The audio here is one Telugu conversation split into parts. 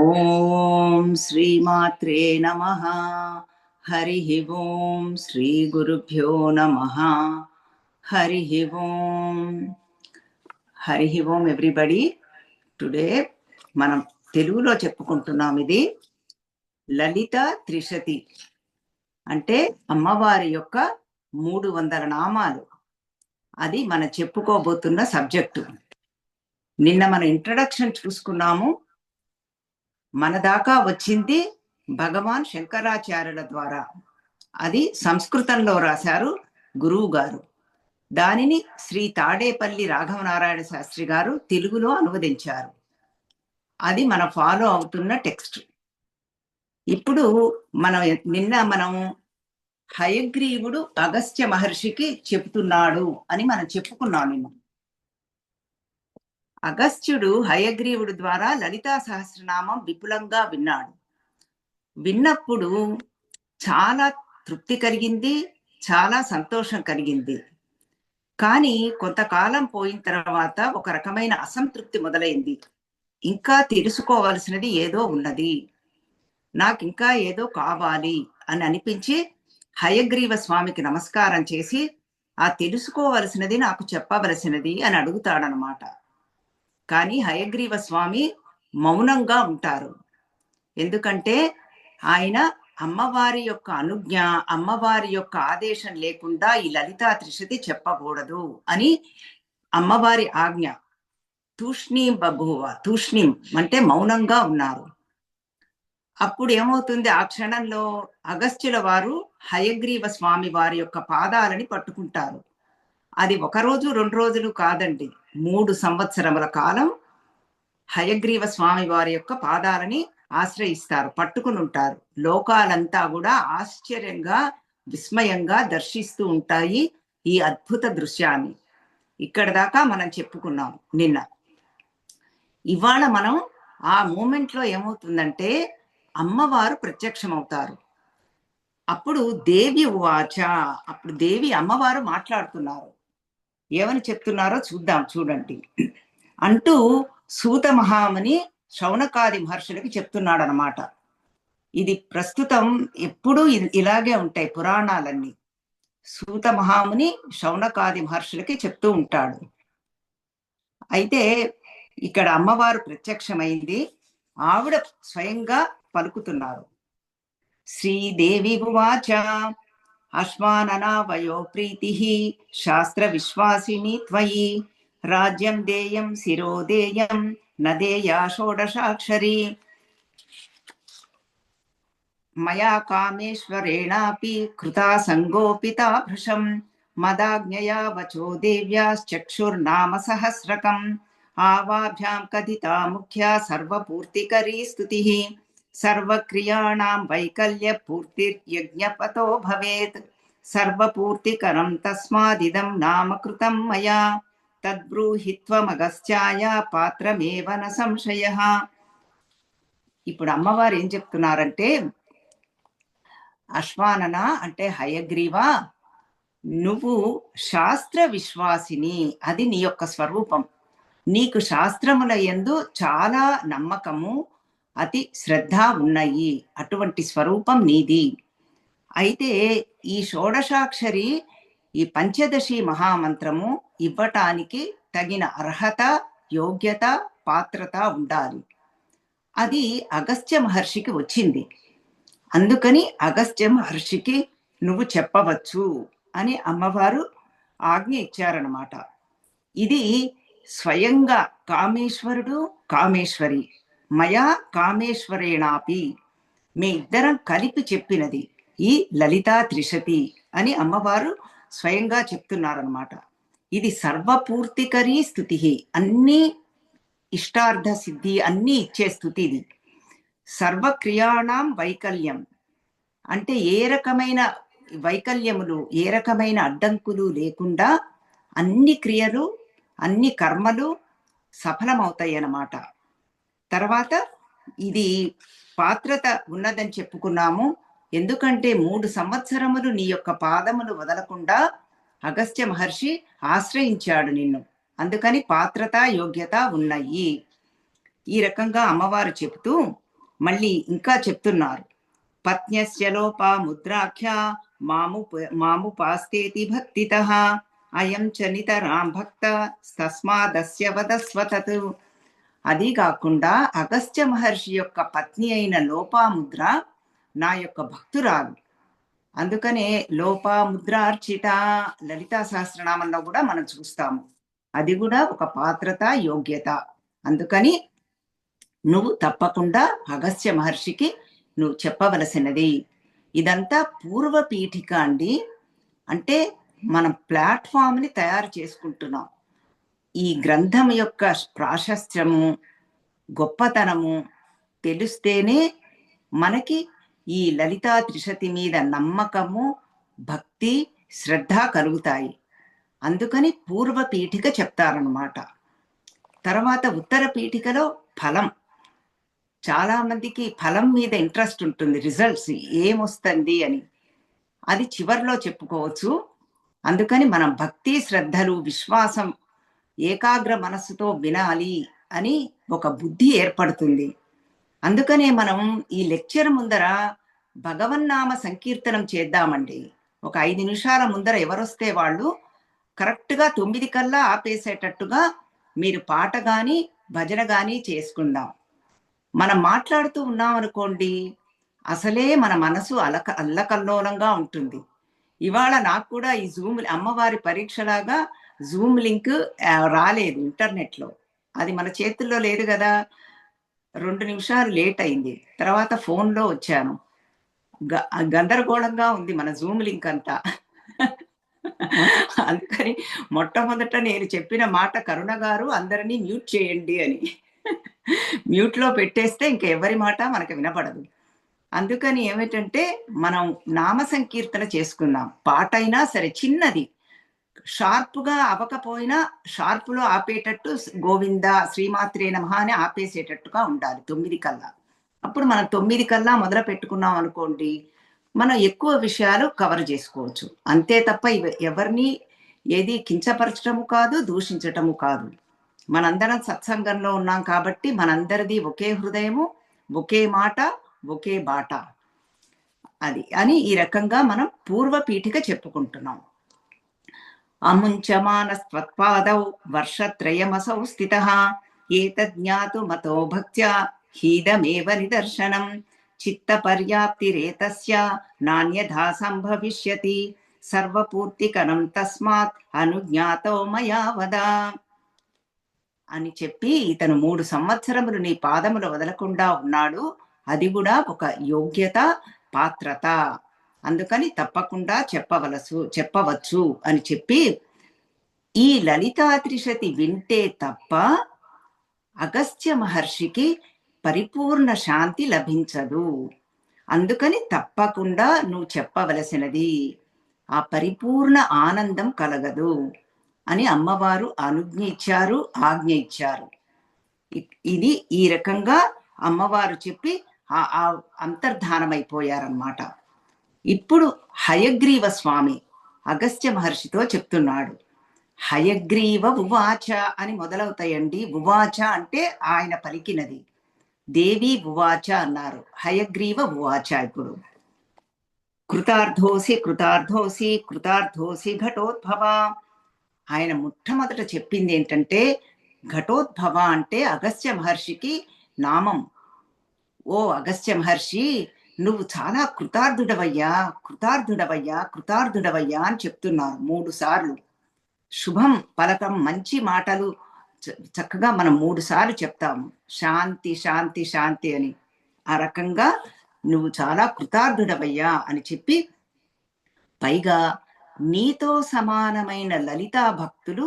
ఓం శ్రీమాత్రే నమః. హరి ఓం శ్రీ గురుభ్యో నమః. హరి ఓం. హరి ఓం ఎవ్రీబడి. టుడే మనం తెలుగులో చెప్పుకుంటున్నాం. ఇది లలిత త్రిశతి అంటే అమ్మవారి యొక్క 300 నామాలు. అది మనం చెప్పుకోబోతున్న సబ్జెక్టు. నిన్న మన ఇంట్రడక్షన్ చూసుకున్నాము. మన దాకా వచ్చింది భగవాన్ శంకరాచార్యుల ద్వారా. అది సంస్కృతంలో రాశారు గురువు గారు. దానిని శ్రీ తాడేపల్లి రాఘవనారాయణ శాస్త్రి గారు తెలుగులో అనువదించారు. అది మనం ఫాలో అవుతున్న టెక్స్ట్. ఇప్పుడు మనం హయగ్రీవుడు అగస్త్య మహర్షికి చెప్తున్నాడు అని మనం చెప్పుకున్నాం నిన్న. అగస్త్యుడు హయగ్రీవుడి ద్వారా లలితా సహస్రనామం విపులంగా విన్నాడు. విన్నప్పుడు చాలా తృప్తి కలిగింది, చాలా సంతోషం కలిగింది. కానీ కొంతకాలం పోయిన తర్వాత ఒక రకమైన అసంతృప్తి మొదలైంది. ఇంకా తెలుసుకోవలసినది ఏదో ఉన్నది, నాకు ఇంకా ఏదో కావాలి అని అనిపించి హయగ్రీవ స్వామికి నమస్కారం చేసి ఆ తెలుసుకోవలసినది నాకు చెప్పవలసినది అని అడుగుతాడనమాట. కానీ హయగ్రీవ స్వామి మౌనంగా ఉంటారు. ఎందుకంటే ఆయన అమ్మవారి యొక్క అనుజ్ఞ, అమ్మవారి యొక్క ఆదేశం లేకుండా ఈ లలితా త్రిశతి చెప్పకూడదు అని అమ్మవారి ఆజ్ఞ. తూష్ణీం బభూవ. తూష్ణీం అంటే మౌనంగా ఉన్నారు. అప్పుడు ఏమవుతుంది, ఆ క్షణంలో అగస్త్యుల వారు హయగ్రీవ స్వామి వారి యొక్క పాదాలని పట్టుకుంటారు. అది 1 రోజు 2 రోజులు కాదండి, 3 సంవత్సరముల కాలం హయగ్రీవ స్వామి వారి యొక్క పాదాలని ఆశ్రయిస్తారు, పట్టుకుని ఉంటారు. లోకాలంతా కూడా ఆశ్చర్యంగా విస్మయంగా దర్శిస్తూ ఉంటాయి ఈ అద్భుత దృశ్యాన్ని. ఇక్కడ దాకా మనం చెప్పుకున్నాం నిన్న. ఇవాళ మనం ఆ మూమెంట్లో ఏమవుతుందంటే అమ్మవారు ప్రత్యక్షమవుతారు. అప్పుడు దేవి ఉవాచ. అప్పుడు దేవి అమ్మవారు మాట్లాడుతున్నారు. ఏమని చెప్తున్నారో చూద్దాం, చూడండి. అంటూ సూత మహాముని శౌనకాది మహర్షులకి చెప్తున్నాడు అనమాట. ఇది ప్రస్తుతం ఎప్పుడూ ఇలాగే ఉంటాయి పురాణాలన్నీ. సూత మహాముని శౌనకాది మహర్షులకి చెప్తూ ఉంటాడు. అయితే ఇక్కడ అమ్మవారు ప్రత్యక్షమైంది. ఆవిడ స్వయంగా పలుకుతున్నారు. శ్రీదేవి ఉవాచ. అశ్వాననావయో ప్రీతి శాస్త్ర విశ్వాసిని త్వయి రాజ్యం దేయం శిరోదేయం నదేయా షోడశాక్షరీ మయా కామేశ్వరేణాపి కృతా సంగోపితా భృశం మదాజ్ఞయా వచో దేవ్యాశ్చక్షుర్నామ సహస్రకం ఆవాభ్యాం కథితా ముఖ్య సర్వపూర్తికరీ స్తుతిః సర్వక్రియాణాం వైకల్య పూర్తిర్యజ్ఞపతో భవేత్ సర్వపూర్తికరం తస్మాదిదం నామకృతం మయా తద్బ్రూహి త్వమగస్త్యాయ పాత్రమేవ న సంశయః. ఇప్పుడు అమ్మవారు ఏం చెప్తున్నారంటే, అశ్వానన అంటే హయగ్రీవ, నువ్వు శాస్త్ర విశ్వాసిని, అది నీ యొక్క స్వరూపం. నీకు శాస్త్రముల యందు చాలా నమ్మకము, అతి శ్రద్ధ ఉన్నాయి. అటువంటి స్వరూపం నీది. అయితే ఈ షోడశాక్షరి, ఈ పంచదశి మహామంత్రము ఇవ్వటానికి తగిన అర్హత, యోగ్యత, పాత్రత ఉండాలి. అది అగస్త్య మహర్షికి వచ్చింది. అందుకని అగస్త్య మహర్షికి నువ్వు చెప్పవచ్చు అని అమ్మవారు ఆజ్ఞ ఇచ్చారనమాట. ఇది స్వయంగా కామేశ్వరుడు, కామేశ్వరి, మయా కామేశ్వరేణాపి, మీ ఇద్దరం కలిపి చెప్పినది ఈ లలితా త్రిశతి అని అమ్మవారు స్వయంగా చెప్తున్నారనమాట. ఇది సర్వపూర్తికరీ స్తుతి, అన్ని ఇష్టార్థ సిద్ధి అన్ని ఇచ్చే స్థుతి ఇది. సర్వక్రియాణం వైకల్యం అంటే ఏ రకమైన వైకల్యములు, ఏ రకమైన అడ్డంకులు లేకుండా అన్ని క్రియలు, అన్ని కర్మలు సఫలమవుతాయి అన్నమాట. తర్వాత ఇది పాత్రత ఉన్నదని చెప్పుకున్నాము. ఎందుకంటే 3 సంవత్సరములు నీ యొక్క పాదములు వదలకుండా అగస్త్య మహర్షి ఆశ్రయించాడు నిన్ను. అందుకని పాత్రత, యోగ్యత ఉన్నాయి. ఈ రకంగా అమ్మవారు చెబుతూ మళ్ళీ ఇంకా చెప్తున్నారు. పత్న్యస్య లోపా ముద్రాఖ్య మాముపాస్తేతి భక్తితః అయం చ నితరాం భక్త తస్మాదస్య వదస్వ తత్. అది కాకుండా అగస్త్య మహర్షి యొక్క పత్ని అయిన లోపాముద్ర నా యొక్క భక్తురాలు. అందుకనే లోపాముద్రార్చిత లలితా సహస్రనామంలో కూడా మనం చూస్తాము. అది కూడా ఒక పాత్రత, యోగ్యత. అందుకని నువ్వు తప్పకుండా అగస్త్య మహర్షికి నువ్వు చెప్పవలసినది. ఇదంతా పూర్వ పీఠిక అండి. అంటే మనం ప్లాట్ఫామ్ని తయారు చేసుకుంటున్నాం. ఈ గ్రంథం యొక్క ప్రాశస్త్యము, గొప్పతనము తెలిస్తేనే మనకి ఈ లలితా త్రిశతి మీద నమ్మకము, భక్తి, శ్రద్ధ కలుగుతాయి. అందుకని పూర్వ పీఠిక చెప్తారనమాట. తర్వాత ఉత్తర పీఠికలో ఫలం. చాలా మందికి ఫలం మీద ఇంట్రెస్ట్ ఉంటుంది, రిజల్ట్స్ ఏమొస్తుంది అని. అది చివర్లో చెప్పుకోవచ్చు. అందుకని మనం భక్తి, శ్రద్ధలు, విశ్వాసం, ఏకాగ్ర మనస్సుతో వినాలి అని ఒక బుద్ధి ఏర్పడుతుంది. అందుకనే మనం ఈ లెక్చర్ ముందర భగవన్నామ సంకీర్తనం చేద్దామండి. ఒక 5 నిమిషాల ముందర ఎవరొస్తే వాళ్ళు కరెక్ట్గా 9 కల్లా ఆపేసేటట్టుగా మీరు పాట గాని భజన గాని చేసుకుందాం. మనం మాట్లాడుతూ ఉన్నాం అనుకోండి, అసలే మన మనసు అల్లకల్లోలంగా ఉంటుంది. ఇవాళ నాకు కూడా ఈ జూమ్ అమ్మవారి పరీక్షలాగా జూమ్ లింక్ రాలేదు ఇంటర్నెట్లో. అది మన చేతుల్లో లేదు కదా. 2 నిమిషాలు లేట్ అయింది. తర్వాత ఫోన్లో వచ్చాను. గందరగోళంగా ఉంది మన జూమ్ లింక్ అంతా. అందుకని మొట్టమొదట నేను చెప్పిన మాట, కరుణ గారు అందరినీ మ్యూట్ చేయండి అని. మ్యూట్లో పెట్టేస్తే ఇంక ఎవరి మాట మనకు వినపడదు. అందుకని ఏమిటంటే మనం నామ సంకీర్తన చేసుకుందాం. పాట అయినా సరే చిన్నది, షార్ప్గా అవ్వకపోయినా షార్పులో ఆపేటట్టు, గోవింద శ్రీమాత్రే నమః అని ఆపేసేటట్టుగా ఉండాలి 9 కల్లా. అప్పుడు మనం 9 కల్లా మొదలు పెట్టుకున్నాం అనుకోండి, మనం ఎక్కువ విషయాలు కవర్ చేసుకోవచ్చు. అంతే తప్ప ఎవరిని ఏది కించపరచటము కాదు, దూషించటము కాదు. మనందరం సత్సంగంలో ఉన్నాం కాబట్టి మనందరిది ఒకే హృదయము, ఒకే మాట, ఒకే బాట. అది అని ఈ రకంగా మనం పూర్వ పీఠిక చెప్పుకుంటున్నాం. అముంచమానస్త్వత్పాదౌ వర్షత్రయమసౌ స్థితః ఏతజ్ఞాతుమతో భక్త్యా హీదమేవ నిదర్శనం చిత్త పర్యాప్తిరేతస్య నాన్యథా సంభవిష్యతి సర్వపూర్తికరం తస్మాత్ అనుజ్ఞాతో మయా వద అని చెప్పి, ఇతను 3 సంవత్సరములు నీ పాదములు వదలకుండా ఉన్నాడు. అది కూడా ఒక యోగ్యత, పాత్రత. అందుకని తప్పకుండా చెప్పవచ్చు అని చెప్పి, ఈ లలితా త్రిశతి వింటే తప్ప అగస్త్య మహర్షికి పరిపూర్ణ శాంతి లభించదు. అందుకని తప్పకుండా నువ్వు చెప్పవలసినది, ఆ పరిపూర్ణ ఆనందం కలగదు అని అమ్మవారు అనుజ్ఞ ఇచ్చారు, ఆజ్ఞ ఇచ్చారు. ఇది ఈ రకంగా అమ్మవారు చెప్పి అంతర్ధానమైపోయారన్నమాట. ఇప్పుడు హయగ్రీవ స్వామి అగస్త్య మహర్షితో చెప్తున్నాడు. హయగ్రీవ ఉవాచ అని మొదలవుతాయండి. ఉవాచ అంటే ఆయన పలికినది. దేవి ఉవాచ అన్నారు, హయగ్రీవ ఉవాచ. ఇప్పుడు కృతార్థోసి కృతార్థోసి కృతార్థోసి ఘటోద్భవ. ఆయన మొట్టమొదట చెప్పింది ఏంటంటే, ఘటోద్భవ అంటే అగస్త్య మహర్షికి నామం. ఓ అగస్త్య మహర్షి, నువ్వు చాలా కృతార్థుడవయ్యా, కృతార్థుడవయ్యా, కృతార్థుడవయ్యా అని చెప్తున్నారు 3 సార్లు. శుభం పలకం, మంచి మాటలు చక్కగా మనం 3 సార్లు చెప్తాము, శాంతి శాంతి శాంతి అని. ఆ రకంగా నువ్వు చాలా కృతార్థుడవయ్యా అని చెప్పి, పైగా నీతో సమానమైన లలితా భక్తులు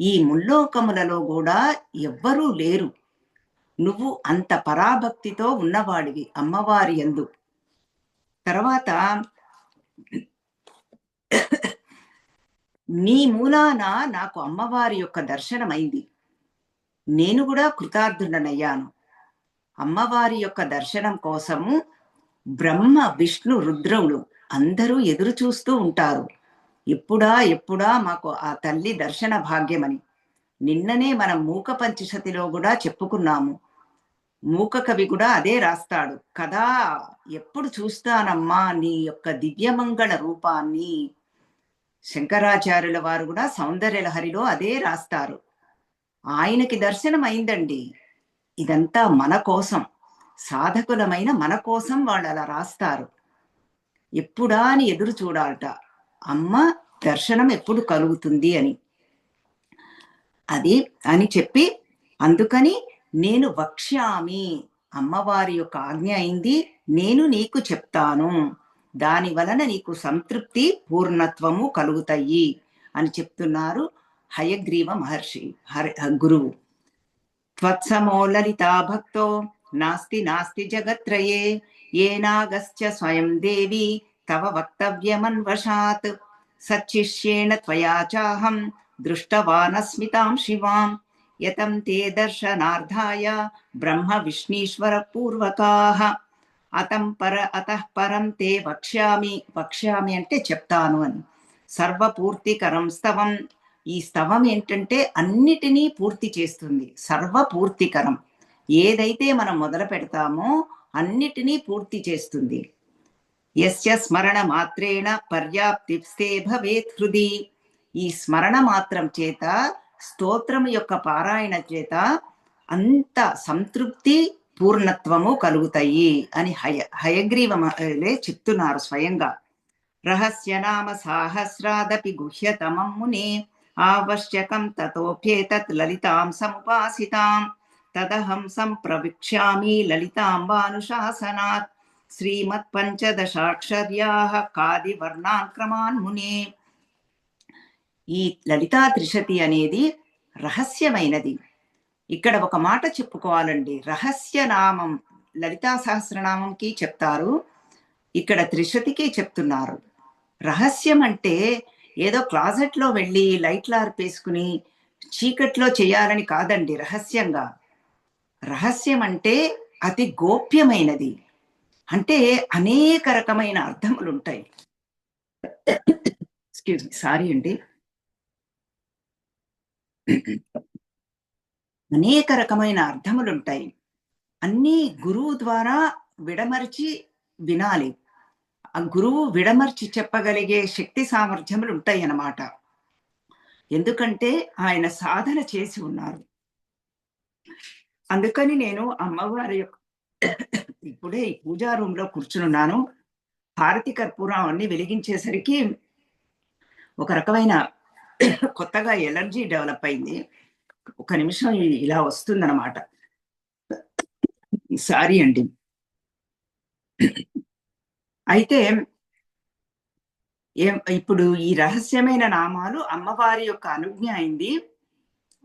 ఈ ముల్లోకములలో కూడా ఎవ్వరూ లేరు. నువ్వు అంత పరాభక్తితో ఉన్నవాడివి అమ్మవారి యందు. తర్వాత నీ మూలాన నాకు అమ్మవారి యొక్క దర్శనమైంది. నేను కూడా కృతార్థుడనయ్యాను. అమ్మవారి యొక్క దర్శనం కోసము బ్రహ్మ, విష్ణు, రుద్రులు అందరూ ఎదురు చూస్తూ ఉంటారు. ఎప్పుడా ఎప్పుడా మాకు ఆ తల్లి దర్శన భాగ్యమని. నిన్ననే మనం మూక పంచశతిలో కూడా చెప్పుకున్నాము. మూక కవి కూడా అదే రాస్తాడు కదా. ఎప్పుడు చూస్తానమ్మా నీ యొక్క దివ్యమంగళ రూపాన్ని. శంకరాచార్యుల వారు కూడా సౌందర్యలహరిలో అదే రాస్తారు. ఆయనకి దర్శనం అయిందండి. ఇదంతా మన కోసం, సాధకులమైన మన కోసం వాళ్ళు అలా రాస్తారు. ఎప్పుడా అని ఎదురు చూడాలట, అమ్మ దర్శనం ఎప్పుడు కలుగుతుంది అని. అది అని చెప్పి, అందుకని నేను వక్ష్యామి, అమ్మవారి యొక్క ఆజ్ఞ అయింది, నేను నీకు చెప్తాను, దాని వలన నీకు సంతృప్తి పూర్ణత్వము కలుగుతాయి అని చెప్తున్నారు హయగ్రీవ మహర్షి గురువు. త్వత్సమో లలితా భక్తో నాస్తి నాస్తి జగత్రయే ఏనాగస్య స్వయం దేవి తవ వక్తవ్యమన్వశాత్ సచ్చిష్యేణ త్వయా చాహం దృష్టవానస్మితాం శివాం యతం తే దర్శనార్థాయ బ్రహ్మ విష్ణీశ్వర పూర్వకాః అతః పరం తే వక్ష్యామి. వక్ష్యామి అంటే చెప్తాను అని. సర్వపూర్తికరం స్తవం. ఈ స్తవం ఏంటంటే అన్నిటినీ పూర్తి చేస్తుంది. సర్వపూర్తికరం, ఏదైతే మనం మొదలు పెడతామో అన్నిటినీ పూర్తి చేస్తుంది. యస్య స్మరణ మాత్రేణ పర్యాప్తిస్తే భవేత్ హృది. ఈ స్మరణ మాత్రం చేత, స్తోత్రం యొక్క పారాయణ చేత అంత సంతృప్తి పూర్ణత్వము కలుగుతాయి అని హయగ్రీవలే చెప్తున్నారు స్వయంగా. రహస్యనామ సాహస్రాదపి గుహ్యతమం మునే ఆవశ్యకం తతోప్యేతత్ లలితాం సముపాసితాం తదహం సంప్రవిక్ష్యామి లలితాంబానుశాసనాత్ శ్రీమత్ పంచదశాక్షర్యాః కాది వర్ణాన్ క్రమాన్ మునే. ఈ లలితా త్రిశతి అనేది రహస్యమైనది. ఇక్కడ ఒక మాట చెప్పుకోవాలండి. రహస్య నామం లలితా సహస్రనామంకి చెప్తారు, ఇక్కడ త్రిశతికి చెప్తున్నారు. రహస్యం అంటే ఏదో క్లాజెట్లో వెళ్ళి లైట్లు ఆర్పేసుకుని చీకట్లో చేయాలని కాదండి. రహస్యంగా, రహస్యం అంటే అతి గోప్యమైనది, అంటే అనేక రకమైన అర్థములు ఉంటాయి. ఎక్స్క్యూజ్ మీ, సారీ అండి. అనేక రకమైన అర్థములు ఉంటాయి. అన్నీ గురువు ద్వారా విడమర్చి వినాలి. ఆ గురువు విడమర్చి చెప్పగలిగే శక్తి సామర్థ్యములు ఉంటాయి అన్నమాట. ఎందుకంటే ఆయన సాధన చేసి ఉన్నారు. అందుకని నేను అమ్మవారి యొక్క ఇప్పుడే ఈ పూజా రూమ్ లో కూర్చున్నాను. హారతి కర్పూరం అన్ని వెలిగించేసరికి ఒక రకమైన కొత్తగా ఎలర్జీ డెవలప్ అయింది. ఒక నిమిషం ఇలా వస్తుందన్నమాట. సారీ అండి. అయితే ఇప్పుడు ఈ రహస్యమైన నామాలు అమ్మవారి యొక్క అనుజ్ఞ అయింది,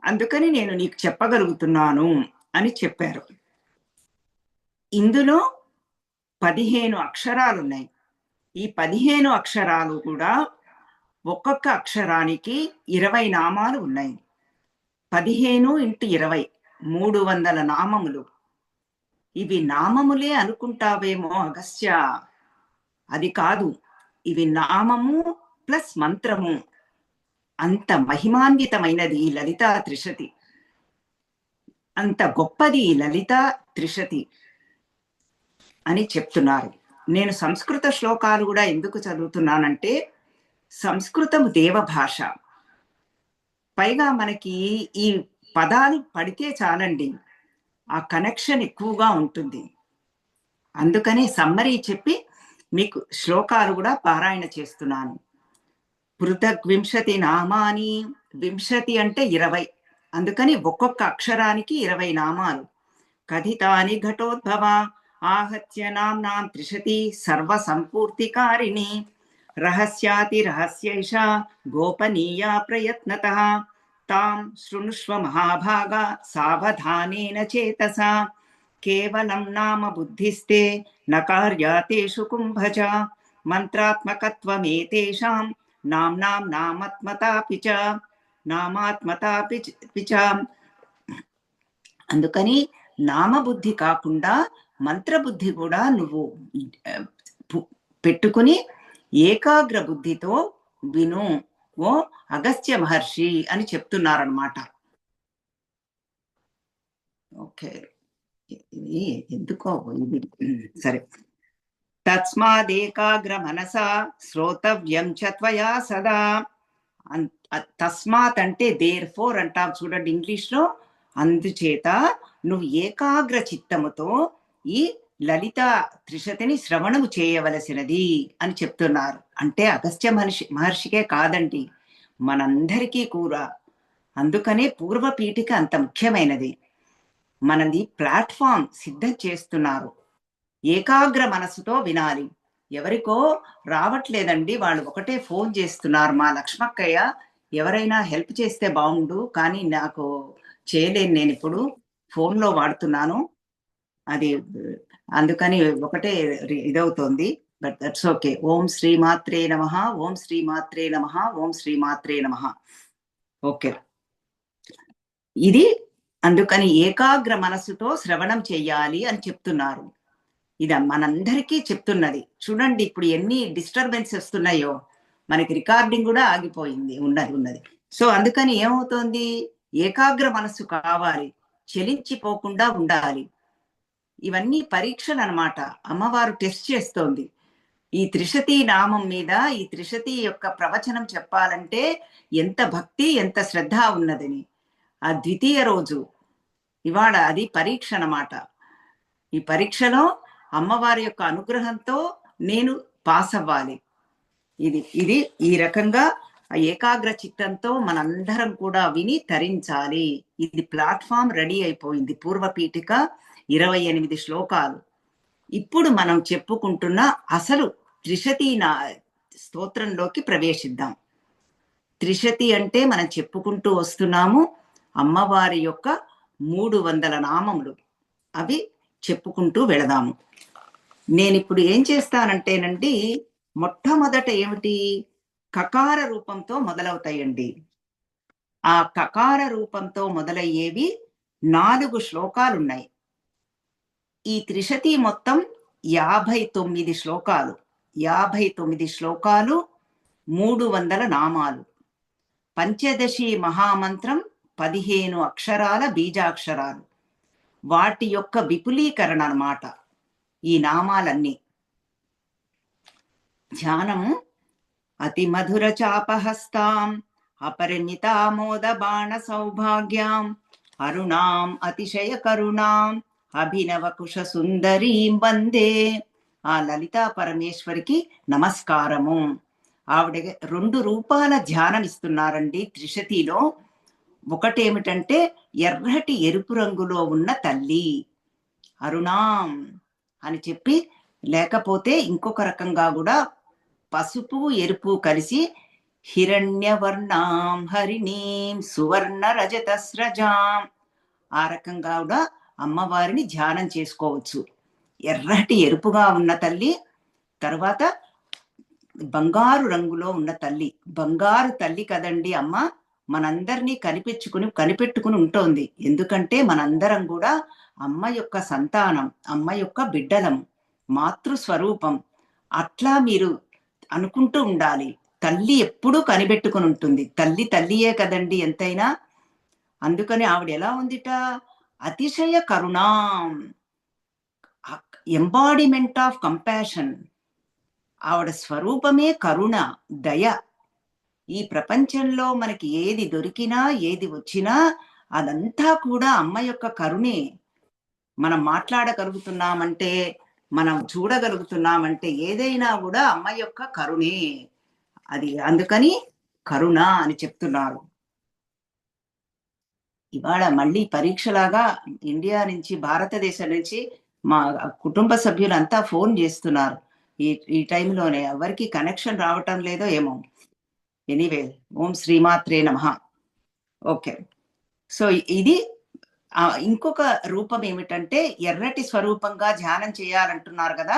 అందుకని నేను నీకు చెప్పగలుగుతున్నాను అని చెప్పారు. ఇందులో 15 అక్షరాలున్నాయి. ఈ 15 అక్షరాలు కూడా ఒక్కొక్క అక్షరానికి 20 నామాలు ఉన్నాయి. 15 × 20 300 నామములు. ఇవి నామములే అనుకుంటావేమో అగస్త్య, అది కాదు. ఇవి నామము ప్లస్ మంత్రము. అంత మహిమాన్వితమైనది ఈ లలితా త్రిశతి, అంత గొప్పది ఈ లలితా త్రిశతి అని చెప్తున్నారు. నేను సంస్కృత శ్లోకాలు కూడా ఎందుకు చదువుతున్నానంటే, సంస్కృతం దేవభాష. పైగా మనకి ఈ పదాలు పడితే చాలండి, ఆ కనెక్షన్ ఎక్కువగా ఉంటుంది. అందుకని సమ్మరీ చెప్పి మీకు శ్లోకాలు కూడా పారాయణ చేస్తున్నాను. పృథక్ వింశతి నామాని. వింశతి అంటే 20, అందుకని ఒక్కొక్క అక్షరానికి 20 నామాలు. కథితాని ఘటోద్భవ ఆహత్య నామ్నాం త్రిశతి సర్వ సంపూర్తికారిణి. రహస్యాతి రహస్యైష గోపనీయా ప్రయత్నతః తాం శృణుష్వ మహాభాగ సావధానేన చేతసా. కేవలం నామ బుద్ధిస్తే నకార్యాతేషు కుంభజ. మంత్రాత్మకత్వమేతేషాం నామ్నాం నామాత్మతాపి చ. అందుకని నామబుద్ధి కాకుండా మంత్రబుద్ధి కూడా నువ్వు పెట్టుకుని ఏకాగ్ర బుద్ధితో విను ఓ అగస్త్య మహర్షి అని చెప్తున్నారన్నమాట. ఓకే, ఇది ఇది ఎందుకో ఇది సరే. తస్మాదేకాగ్ర మనసా శ్రోతవ్యం చ త్వయా సదా. తస్మాత్ అంటే దేర్ ఫోర్ అంటాం చూడండి ఇంగ్లీష్ లో. అందుచేత నువ్వు ఏకాగ్ర చిత్తముతో ఈ లలిత త్రిశతిని శ్రవణము చేయవలసినది అని చెప్తున్నారు. అంటే అగస్త్య మహర్షికే కాదండి, మనందరికీ కూడా. అందుకనే పూర్వపీఠిక అంత ముఖ్యమైనది. మనది ప్లాట్ఫామ్ సిద్ధం చేస్తున్నారు. ఏకాగ్ర మనసుతో వినాలి. ఎవరికో రావట్లేదండి, వాళ్ళు ఒకటే ఫోన్ చేస్తున్నారు, మా లక్ష్మక్కయ్య ఎవరైనా హెల్ప్ చేస్తే బాగుండు, కానీ నాకు చేయలేను, నేను ఇప్పుడు ఫోన్లో వాడుతున్నాను, అది అందుకని ఒకటే ఇదవుతోంది. But that's okay. ఓం శ్రీమాత్రే నమః, ఓం శ్రీమాత్రే నమః, ఓం శ్రీమాత్రే నమః. ఓకే, ఇది అందుకని ఏకాగ్ర మనసుతో శ్రవణం చెయ్యాలి అని చెప్తున్నారు. ఇది మనందరికీ చెప్తున్నది. చూడండి ఇప్పుడు ఎన్ని డిస్టర్బెన్స్ వస్తున్నాయో, మనకి రికార్డింగ్ కూడా ఆగిపోయింది, ఉన్నది. సో అందుకని ఏమవుతోంది, ఏకాగ్ర మనస్సు కావాలి, చెలించిపోకుండా ఉండాలి. ఇవన్నీ పరీక్షలు అన్నమాట, అమ్మవారు టెస్ట్ చేస్తోంది. ఈ త్రిశతి నామం మీద, ఈ త్రిశతి యొక్క ప్రవచనం చెప్పాలంటే ఎంత భక్తి, ఎంత శ్రద్ధ ఉన్నదని. ఆ ద్వితీయ రోజు ఇవాళ అది పరీక్ష అన్నమాట. ఈ పరీక్షలో అమ్మవారి యొక్క అనుగ్రహంతో నేను పాస్ అవ్వాలి. ఇది ఈ రకంగా ఏకాగ్ర చిత్తంతో మనందరం కూడా విని తరించాలి. ఇది ప్లాట్ఫామ్ రెడీ అయిపోయింది. పూర్వపీఠిక 28 శ్లోకాలు. ఇప్పుడు మనం చెప్పుకుంటున్న అసలు త్రిశతి స్తోత్రంలోకి ప్రవేశిద్దాం. త్రిశతి అంటే మనం చెప్పుకుంటూ వస్తున్నాము అమ్మవారి యొక్క 300 నామములు. అవి చెప్పుకుంటూ వెళదాము. నేను ఇప్పుడు ఏం చేస్తానంటేనండి, మొట్టమొదట ఏమిటి, కకార రూపంతో మొదలవుతాయండి. ఆ కకార రూపంతో మొదలయ్యేవి 4 శ్లోకాలున్నాయి. ఈ త్రిశతి మొత్తం 59 శ్లోకాలు. 59 శ్లోకాలు, 300 నామాలు. పంచదశి మహామంత్రం 15 అక్షరాల బీజాక్షరాలు. వాటి యొక్క విపులీకరణ అన్నమాట ఈ నామాలన్నీ. ధ్యానము అతి మధుర చాపహస్తాం అపరిమితామోద బాణ సౌభాగ్యాం అరుణాం అతిశయ కరుణాం అభినవ కుశ సుందరీం వందే. ఆ లలితా పరమేశ్వరికి నమస్కారము. ఆవిడ 2 రూపాల ధ్యానం ఇస్తున్నారండి త్రిశతిలో. ఒకటేమిటంటే ఎర్రటి ఎరుపు రంగులో ఉన్న తల్లి అరుణాం అని చెప్పి, లేకపోతే ఇంకొక రకంగా కూడా పసుపు ఎరుపు కలిసి హిరణ్యవర్ణాం హరిణీం సువర్ణ రజత స్రజాం, ఆ రకంగా కూడా అమ్మవారిని ధ్యానం చేసుకోవచ్చు. ఎర్రటి ఎరుపుగా ఉన్న తల్లి, తర్వాత బంగారు రంగులో ఉన్న తల్లి. బంగారు తల్లి కదండి అమ్మ, మనందరినీ కనిపెట్టుకుని ఉంటోంది. ఎందుకంటే మనందరం కూడా అమ్మ యొక్క సంతానం, అమ్మ యొక్క బిడ్డలం, మాతృస్వరూపం. అట్లా మీరు అనుకుంటూ ఉండాలి. తల్లి ఎప్పుడూ కనిపెట్టుకుని ఉంటుంది. తల్లి తల్లియే కదండి ఎంతైనా. అందుకని ఆవిడ ఎలా ఉందిట, అతిశయ కరుణాం, ఎంబాడిమెంట్ ఆఫ్ కంపాషన్. ఆవిడ స్వరూపమే కరుణ, దయ. ఈ ప్రపంచంలో మనకి ఏది దొరికినా, ఏది వచ్చినా అదంతా కూడా అమ్మ యొక్క కరుణే. మనం మాట్లాడగలుగుతున్నామంటే, మనం చూడగలుగుతున్నామంటే ఏదైనా కూడా అమ్మ యొక్క కరుణే. అది అందుకని కరుణ అని చెప్తున్నారు. ఇవాళ మళ్ళీ పరీక్షలాగా ఇండియా నుంచి, భారతదేశం నుంచి మా కుటుంబ సభ్యులంతా ఫోన్ చేస్తున్నారు ఈ టైంలోనే. ఎవరికి కనెక్షన్ రావటం లేదో ఏమో. ఎనీవే, ఓం శ్రీమాత్రే నమః. ఓకే, సో ఇది ఇంకొక రూపం ఏమిటంటే, ఎర్రటి స్వరూపంగా ధ్యానం చేయాలంటున్నారు కదా.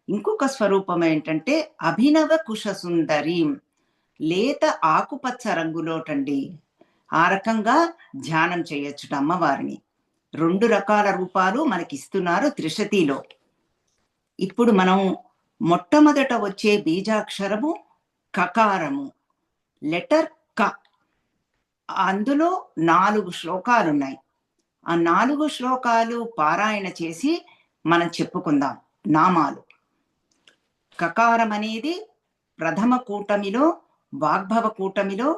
ఇంకొక స్వరూపం ఏంటంటే అభినవ కుశ సుందరి, లేత ఆకుపచ్చ రంగులోటండి. ఆ రకంగా ధ్యానం చేయొచ్చుట అమ్మవారిని. 2 రకాల రూపాలు మనకి ఇస్తున్నారు త్రిశతిలో. ఇప్పుడు మనం మొట్టమొదట వచ్చే బీజాక్షరము కకారము, లెటర్ క. అందులో 4 శ్లోకాలున్నాయి. ఆ 4 శ్లోకాలు పారాయణ చేసి మనం చెప్పుకుందాం నామాలు. కకారం అనేది ప్రథమ కూటమిలో, వాగ్భవ కూటమిలో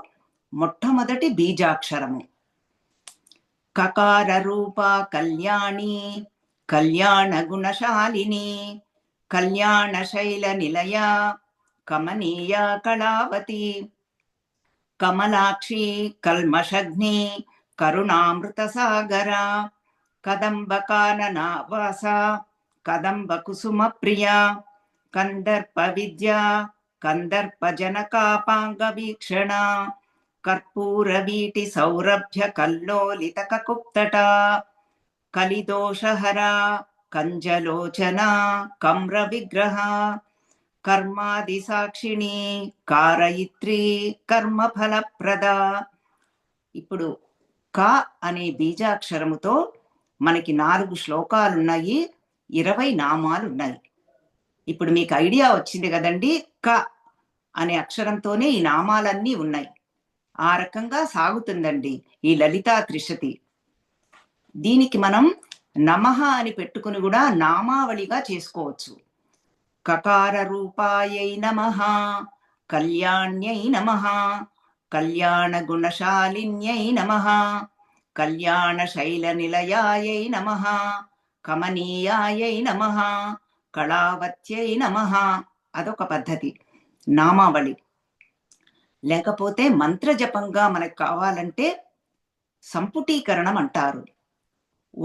మొట్టమొదటి బీజాక్షరము. కకార రూప కళ్యాణి కళ్యాణ గుణశాలిని కళ్యాణ శైల నిలయ కమనీయ కళావతి కమలాక్షి కల్మషగ్ని కరుణామృత సాగర కదంబ కాననావాస కదంబ కుసుమ ప్రియ కందర్ప విద్య కందర్ప జనకాపాంగ వీక్షణ కర్పూర వీటి సౌరభ్య కల్లోలిత కకుప్తట కలిదోషహర కంజలోచన కమ్ర విగ్రహ కర్మాది సాక్షిణి కారయిత్రి కర్మఫలప్రద. ఇప్పుడు క అనే బీజాక్షరముతో మనకి 4 శ్లోకాలున్నాయి, 20 నామాలున్నాయి. ఇప్పుడు మీకు ఐడియా వచ్చింది కదండి, క అనే అక్షరంతోనే ఈ నామాలన్నీ ఉన్నాయి. ఆ రకంగా సాగుతుందండి ఈ లలితా త్రిశతి. దీనికి మనం నమః అని పెట్టుకుని కూడా నామావళిగా చేసుకోవచ్చు. కకార రూపాయై నమః కళ్యాణ్యై నమః కళ్యాణ గుణశాలిన్యై నమః కళ్యాణ శైల నిలయాయై నమః కమనీయాయై నమః కళావత్యై నమః. అదొక పద్ధతి నామావళి. లేకపోతే మంత్రజపంగా మనకు కావాలంటే సంపుటీకరణం అంటారు.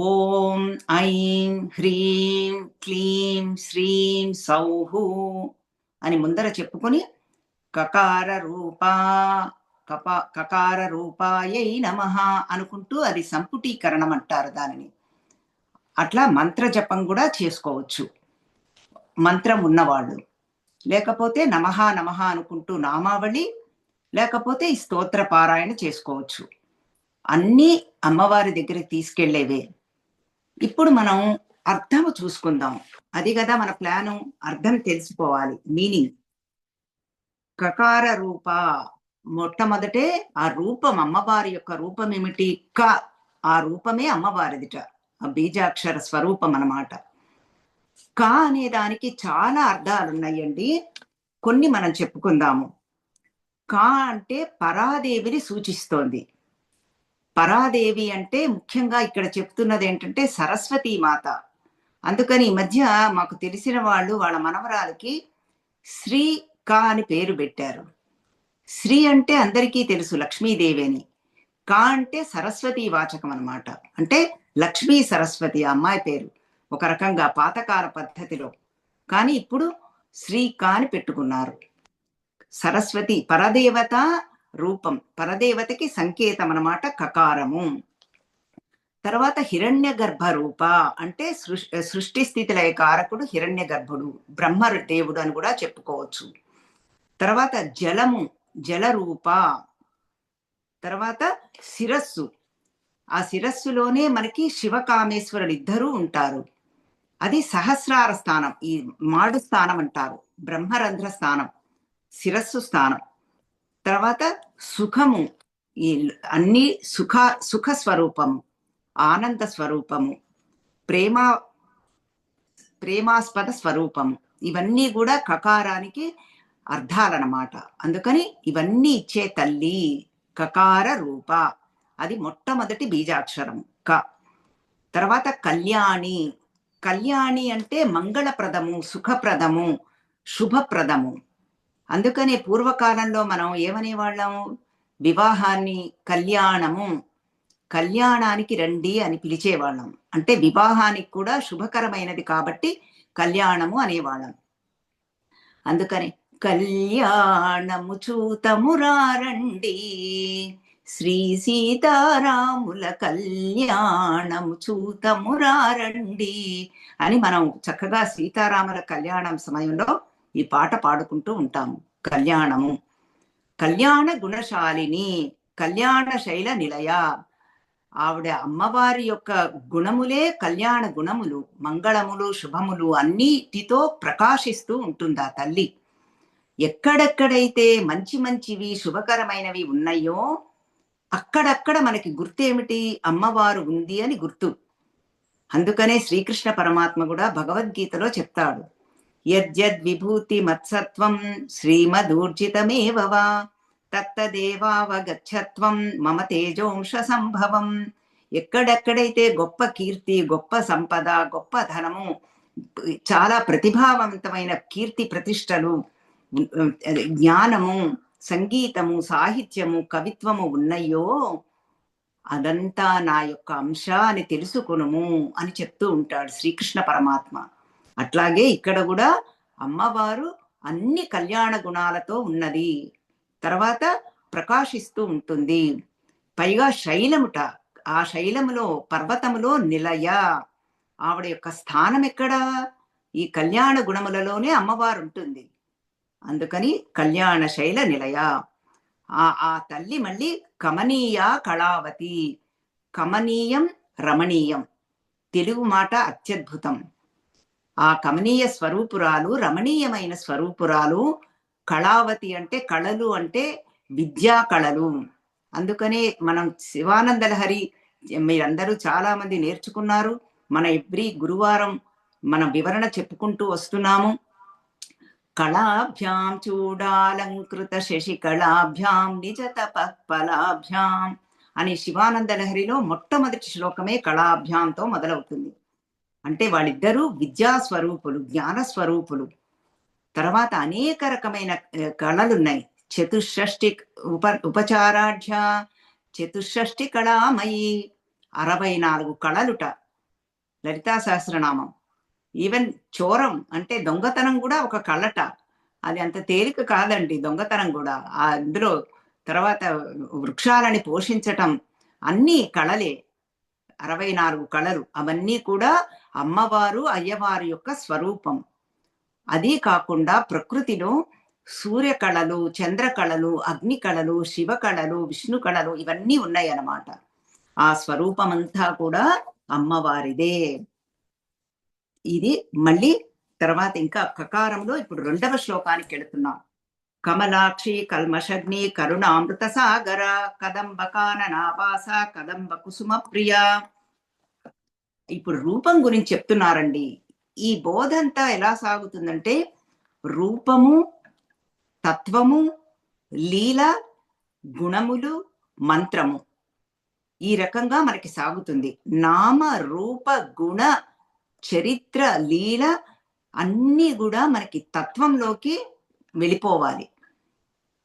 ఓం ఐం హ్రీం క్లీం శ్రీం సౌహు అని ముందర చెప్పుకొని కకార రూపా కకార రూపాయై నమః అనుకుంటూ అది సంపుటీకరణం అంటారు దానిని. అట్లా మంత్రజపం కూడా చేసుకోవచ్చు మంత్రం ఉన్నవాళ్ళు. లేకపోతే నమః నమః అనుకుంటూ నామావళి, లేకపోతే ఈ స్తోత్ర పారాయణ చేసుకోవచ్చు. అన్నీ అమ్మవారి దగ్గరికి తీసుకెళ్లేవే. ఇప్పుడు మనం అర్థము చూసుకుందాం. అది కదా మన ప్లాను, అర్థం తెలిసిపోవాలి, మీనింగ్. కకార రూప మొట్టమొదటే ఆ రూపం, అమ్మవారి యొక్క రూపం ఏమిటి? క, ఆ రూపమే అమ్మవారిదిట, ఆ బీజాక్షర స్వరూపం అన్నమాట. క అనే దానికి చాలా అర్థాలు ఉన్నాయండి, కొన్ని మనం చెప్పుకుందాము. క అంటే పరాదేవిని సూచిస్తోంది. పరాదేవి అంటే ముఖ్యంగా ఇక్కడ చెప్తున్నది ఏంటంటే సరస్వతీ మాత. అందుకని ఈ మధ్య మాకు తెలిసిన వాళ్ళు వాళ్ళ మనవరాలకి శ్రీ క అని పేరు పెట్టారు. శ్రీ అంటే అందరికీ తెలుసు లక్ష్మీదేవి అని, క అంటే సరస్వతీ వాచకం అన్నమాట. అంటే లక్ష్మీ సరస్వతి ఆ అమ్మాయి పేరు ఒక రకంగా పాతకాల పద్ధతిలో. కానీ ఇప్పుడు శ్రీ క అని పెట్టుకున్నారు. సరస్వతి పరదేవత రూపం, పరదేవతకి సంకేతం అన్నమాట కకారము. తర్వాత హిరణ్య గర్భ రూప అంటే సృష్టి స్థితి లయ కారకుడు హిరణ్య గర్భుడు, బ్రహ్మ దేవుడు అని కూడా చెప్పుకోవచ్చు. తర్వాత జలము, జలరూప. తర్వాత శిరస్సు, ఆ శిరస్సులోనే మనకి శివకామేశ్వరులు ఇద్దరూ ఉంటారు. అది సహస్రార స్థానం, ఈ మాడు స్థానం అంటారు, బ్రహ్మరంధ్ర స్థానం, శిరస్సు స్థానం. తర్వాత సుఖము, ఈ అన్ని సుఖ స్వరూపము, ఆనంద స్వరూపము, ప్రేమాస్పద స్వరూపము. ఇవన్నీ కూడా కకారానికి అర్థాలన్నమాట. అందుకని ఇవన్నీ ఇచ్చే తల్లి కకార రూప, అది మొట్టమొదటి బీజాక్షరం క. తర్వాత కళ్యాణి, కళ్యాణి అంటే మంగళప్రదము, సుఖప్రదము, శుభప్రదము. అందుకనే పూర్వకాలంలో మనం ఏమనేవాళ్ళం, వివాహాన్ని కళ్యాణము, కళ్యాణానికి రండి అని పిలిచేవాళ్ళం. అంటే వివాహానికి కూడా శుభకరమైనది కాబట్టి కళ్యాణము అనేవాళ్ళం. అందుకని కళ్యాణము చూతమురారండి, శ్రీ సీతారాముల కళ్యాణము చూతమురారండి అని మనం చక్కగా సీతారాముల కళ్యాణం సమయంలో ఈ పాట పాడుకుంటూ ఉంటాము. కళ్యాణము, కళ్యాణ గుణశాలిని, కళ్యాణ శైల నిలయ. ఆవిడ అమ్మవారి యొక్క గుణములే కళ్యాణ గుణములు, మంగళములు, శుభములు అన్నిటితో ప్రకాశిస్తూ ఉంటుంది ఆ తల్లి. ఎక్కడెక్కడైతే మంచి మంచివి శుభకరమైనవి ఉన్నాయో అక్కడక్కడ మనకి గుర్తేమిటి? అమ్మవారు ఉంది అని గుర్తు. అందుకనే శ్రీకృష్ణ పరమాత్మ కూడా భగవద్గీతలో చెప్తాడు. యద్యద్ విభూతి మత్సత్వం శ్రీమదూర్జితమేవ వా తత్తదేవావగచ్చత్వం మమ తేజోంశ సంభవం. ఎక్కడెక్కడైతే గొప్ప కీర్తి, గొప్ప సంపద, గొప్ప ధనము, చాలా ప్రతిభావంతమైన కీర్తి ప్రతిష్టలు, జ్ఞానము, సంగీతము, సాహిత్యము, కవిత్వము ఉన్నాయో అదంతా నా యొక్క అంశ అని తెలుసుకొనుము అని చెప్తూ ఉంటాడు శ్రీకృష్ణ పరమాత్మ. అట్లాగే ఇక్కడ కూడా అమ్మవారు అన్ని కళ్యాణ గుణాలతో ఉన్నది. తర్వాత ప్రకాశిస్తూ ఉంటుంది. పైగా శైలముట, ఆ శైలములో పర్వతములో నిలయ. ఆవిడ యొక్క స్థానం ఎక్కడా? ఈ కళ్యాణ గుణములలోనే అమ్మవారు ఉంటుంది. అందుకని కళ్యాణ శైల నిలయ. ఆ తల్లి మళ్ళీ కమనీయ కళావతి. కమనీయం, రమణీయం, తెలుగు మాట అత్యద్భుతం. ఆ కమనీయ స్వరూపురాలు, రమణీయమైన స్వరూపురాలు. కళావతి అంటే కళలు అంటే విద్యా కళలు. అందుకనే మనం శివానంద లహరి మీరందరూ చాలా మంది నేర్చుకున్నారు. మన ఎవ్రీ గురువారం మన వివరణ చెప్పుకుంటూ వస్తున్నాము. కళాభ్యాం చూడాలంకృత శశికళాభ్యాం నిజ తపఃఫలాభ్యాం అని శివానంద లహరిలో మొట్టమొదటి శ్లోకమే కళాభ్యాంతో మొదలవుతుంది. అంటే వాళ్ళిద్దరూ విద్యా స్వరూపులు, జ్ఞాన స్వరూపులు. తర్వాత అనేక రకమైన కళలున్నాయి. చతుషష్ఠి ఉపచారాఢ్య చతుషష్ఠి కళామయి. 64 కళలుట లలితా సహస్రనామం. ఈవెన్ చోరం అంటే దొంగతనం కూడా ఒక కళట. అది అంత తేలిక కాదండి దొంగతనం కూడా. అందులో తర్వాత వృక్షాలని పోషించటం అన్నీ కళలే. 64 కళలు. అవన్నీ కూడా అమ్మవారు అయ్యవారి యొక్క స్వరూపం. అది కాకుండా ప్రకృతిలో సూర్య కళలు, చంద్ర కళలు, అగ్ని కళలు, శివ కళలు, విష్ణు కళలు ఇవన్నీ ఉన్నాయి అన్నమాట. ఆ స్వరూపమంతా కూడా అమ్మవారిదే. ఇది మళ్ళీ తర్వాత ఇంకా కకారంలో ఇప్పుడు 2వ శ్లోకానికి వెళుతున్నాం. కమలాక్షి కల్మషగ్ని కరుణామృత సాగర కదంబకాననావాస కదంబ కుసుమ ప్రియ. ఇప్పుడు రూపం గురించి చెప్తున్నారండి. ఈ బోధంతా ఎలా సాగుతుందంటే రూపము, తత్వము, లీల, గుణములు, మంత్రము ఈ రకంగా మనకి సాగుతుంది. నామ రూప గుణ చరిత్ర లీల అన్నీ కూడా మనకి తత్వంలోకి వెళ్ళిపోవాలి.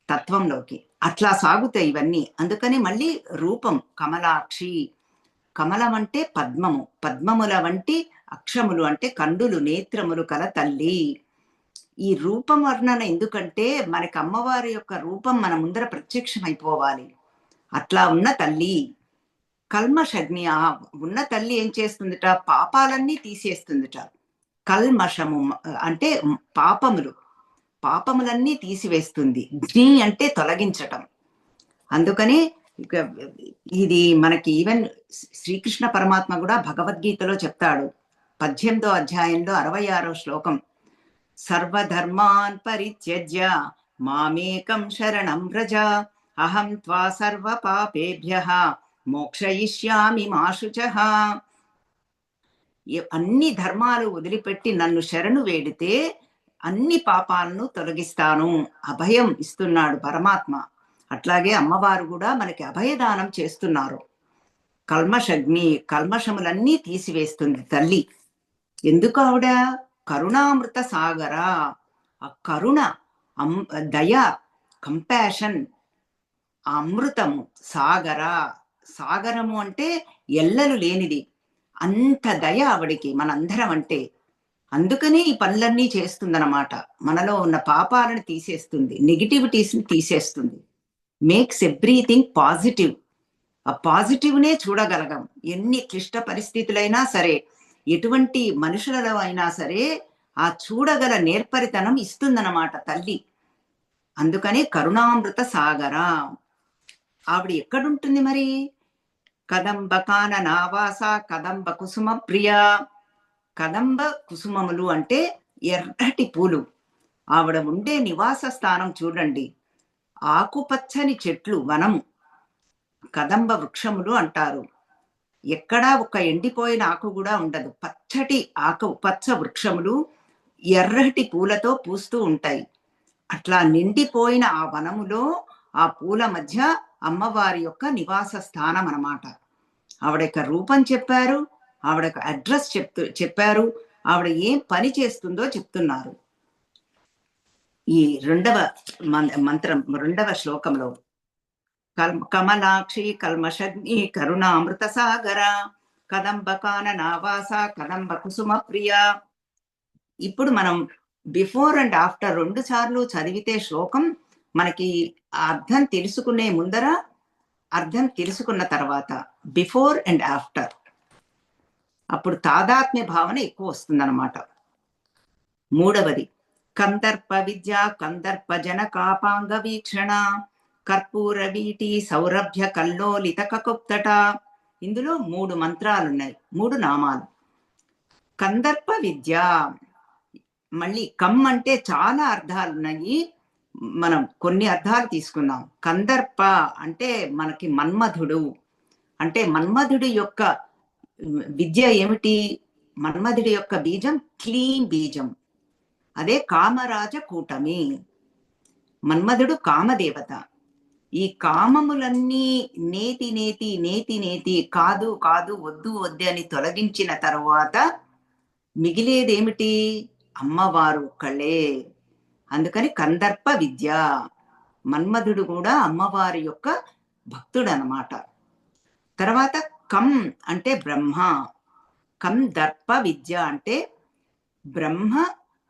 తత్వంలోకి అట్లా సాగుతాయి ఇవన్నీ. అందుకని మళ్ళీ రూపం కమలాక్షి. కమలం అంటే పద్మము, పద్మముల వంటి అక్షములు అంటే కండులు, నేత్రములు కల తల్లి. ఈ రూపం వర్ణన ఎందుకంటే మనకి అమ్మవారి యొక్క రూపం మన ముందర ప్రత్యక్షమైపోవాలి. అట్లా ఉన్న తల్లి. కల్మషగ్ని, ఆ ఉన్న తల్లి ఏం చేస్తుందిట? పాపాలన్నీ తీసేస్తుందిట. కల్మషము అంటే పాపములు, పాపములన్నీ తీసివేస్తుంది. జ్ఞి అంటే తొలగించటం. అందుకని ఇది మనకి ఈవెన్ శ్రీకృష్ణ పరమాత్మ కూడా భగవద్గీతలో చెప్తాడు. 18వ అధ్యాయంలో 66వ శ్లోకం. సర్వధర్మాన్ పరిత్యజ్య మామేకం శరణం వ్రజ అహం త్వా సర్వ పాపేభ్యః మోక్షయిష్యామి మా శుచః. అన్ని ధర్మాలు వదిలిపెట్టి నన్ను శరణు వేడితే అన్ని పాపాలను తొలగిస్తాను. అభయం ఇస్తున్నాడు పరమాత్మ. అట్లాగే అమ్మవారు కూడా మనకి అభయదానం చేస్తున్నారు. కల్మషగ్ని, కల్మషములన్నీ తీసివేస్తుంది తల్లి. ఎందుకు ఆవిడ? కరుణామృత సాగర. ఆ కరుణ, దయ, కంపాషన్, అమృతము, సాగర. సాగరము అంటే ఎల్లలు లేనిది. అంత దయ ఆవిడికి మనందరం అంటే. అందుకనే ఈ పనులన్నీ చేస్తుందన్నమాట. మనలో ఉన్న పాపాలను తీసేస్తుంది, నెగిటివిటీస్ని తీసేస్తుంది, మేక్స్ ఎవ్రీథింగ్ పాజిటివ్. ఆ పాజిటివ్నే చూడగలగం. ఎన్ని క్లిష్ట పరిస్థితులైనా సరే, ఎటువంటి మనుషులలో అయినా సరే ఆ చూడగల నేర్పరితనం ఇస్తుందన్నమాట తల్లి. అందుకనే కరుణామృత సాగర. ఆవిడ ఎక్కడుంటుంది మరి? కదంబ కాననావాస కదంబ కుసుమ ప్రియ. కదంబ కుసుమములు అంటే ఎర్రటి పూలు. ఆవిడ ఉండే నివాస స్థానం చూడండి. ఆకుపచ్చని చెట్లు, వనము, కదంబ వృక్షములు అంటారు. ఎక్కడా ఒక ఎండిపోయిన ఆకు కూడా ఉండదు. పచ్చటి ఆకు పచ్చ వృక్షములు ఎర్రటి పూలతో పూస్తూ ఉంటాయి. అట్లా నిండిపోయిన ఆ వనములో ఆ పూల మధ్య అమ్మవారి యొక్క నివాస స్థానం అన్నమాట. ఆవిడ యొక్క రూపం చెప్పారు. ఆవిడ యొక్క అడ్రస్ చెప్పారు. ఆవిడ ఏం పని చేస్తుందో చెప్తున్నారు. ఈ రెండవ మంత్రం రెండవ శ్లోకంలో కమలాక్షి కల్మషగ్ని కరుణామృత సాగర కదంబ కాననావాస కదంబ కుసుమ ప్రియ. ఇప్పుడు మనం బిఫోర్ అండ్ ఆఫ్టర్ 2 సార్లు చదివితే శ్లోకం మనకి అర్థం తెలుసుకునే ముందర, అర్థం తెలుసుకున్న తర్వాత, బిఫోర్ అండ్ ఆఫ్టర్ అప్పుడు తాదాత్మ్య భావన ఎక్కువ వస్తుందన్నమాట. మూడవది కందర్ప విద్య కందర్ప జనకాపాంగ వీక్షణ కర్పూర వీటి సౌరభ్య కల్లోలిత కకుప్తట. ఇందులో 3 మంత్రాలున్నాయి, 3 నామాలు. కందర్ప విద్య, మళ్ళీ కమ్ అంటే చాలా అర్థాలున్నాయి, మనం కొన్ని అర్థాలు తీసుకుందాం. కందర్ప అంటే మనకి మన్మధుడు, అంటే మన్మధుడి యొక్క విద్య ఏమిటి? మన్మధుడి యొక్క బీజం క్లీన్ బీజం, అదే కామరాజ కూటమి. మన్మధుడు కామదేవత. ఈ కామములన్నీ నేతి నేతి నేతి నేతి కాదు కాదు వద్దు వద్దు అని తొలగించిన తరువాత మిగిలేదేమిటి? అమ్మవారు ఒక్కళ్ళే. అందుకని కందర్ప విద్య. మన్మధుడు కూడా అమ్మవారి యొక్క భక్తుడు అన్నమాట. తర్వాత కం అంటే బ్రహ్మ. కం దర్ప విద్య అంటే బ్రహ్మ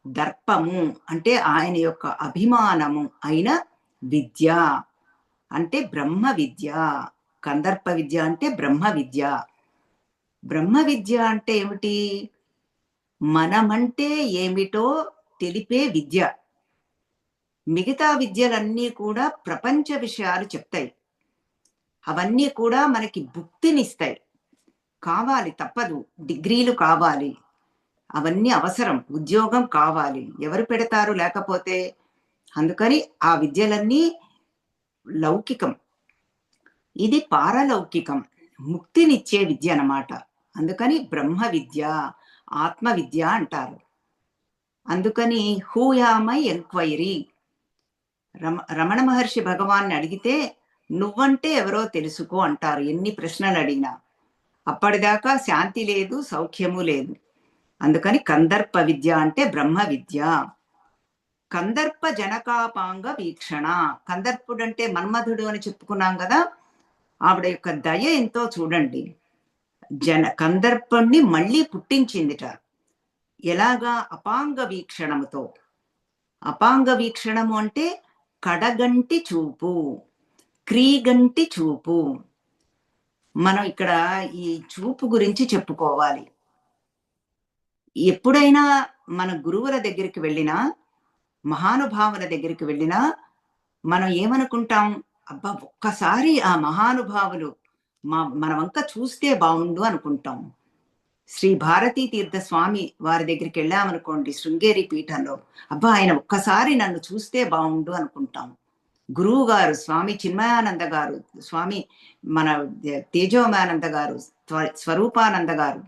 దర్పము, అంటే ఆయన యొక్క అభిమానము అయిన విద్య, అంటే బ్రహ్మ విద్య. కందర్ప విద్య అంటే బ్రహ్మ విద్య. బ్రహ్మ విద్య అంటే ఏమిటి? మనమంటే ఏమిటో తెలిపే విద్య. మిగతా విద్యలన్నీ కూడా ప్రపంచ విషయాలు చెప్తాయి. అవన్నీ కూడా మనకి భుక్తినిస్తాయి. కావాలి, తప్పదు. డిగ్రీలు కావాలి, అవన్నీ అవసరం. ఉద్యోగం కావాలి, ఎవరు పెడతారు లేకపోతే? అందుకని ఆ విద్యలన్నీ లౌకికం. ఇది పారలౌకికం, ముక్తినిచ్చే విద్య అన్నమాట. అందుకని బ్రహ్మ విద్య, ఆత్మ విద్య అంటారు. అందుకని హూయామై ఎంక్వైరీ. రమణ మహర్షి భగవాన్ని అడిగితే నువ్వంటే ఎవరో తెలుసుకో అంటారు, ఎన్ని ప్రశ్నలు అడిగినా. అప్పటిదాకా శాంతి లేదు, సౌఖ్యము లేదు. అందుకని కందర్ప విద్య అంటే బ్రహ్మ విద్య. కందర్ప జనకాపాంగ వీక్షణ. కందర్పుడు అంటే మన్మధుడు అని చెప్పుకున్నాం కదా, ఆవిడ యొక్క దయ ఎంతో చూడండి. కందర్పుణ్ణి మళ్ళీ పుట్టించిందిట. ఎలాగా? అపాంగ వీక్షణముతో. అపాంగ వీక్షణము అంటే కడగంటి చూపు, క్రీగంటి చూపు. మనం ఇక్కడ ఈ చూపు గురించి చెప్పుకోవాలి. ఎప్పుడైనా మన గురువుల దగ్గరికి వెళ్ళినా, మహానుభావుల దగ్గరికి వెళ్ళినా మనం ఏమనుకుంటాం? అబ్బా, ఒక్కసారి ఆ మహానుభావులు మన వంక చూస్తే బాగుండు అనుకుంటాం. శ్రీ భారతీ తీర్థ స్వామి వారి దగ్గరికి వెళ్ళామనుకోండి, శృంగేరి పీఠంలో, అబ్బా ఆయన ఒక్కసారి నన్ను చూస్తే బాగుండు అనుకుంటాం. గురువు గారు స్వామి చిన్మయానంద గారు, స్వామి మన తేజోమానంద గారు, స్వరూపానంద గారు,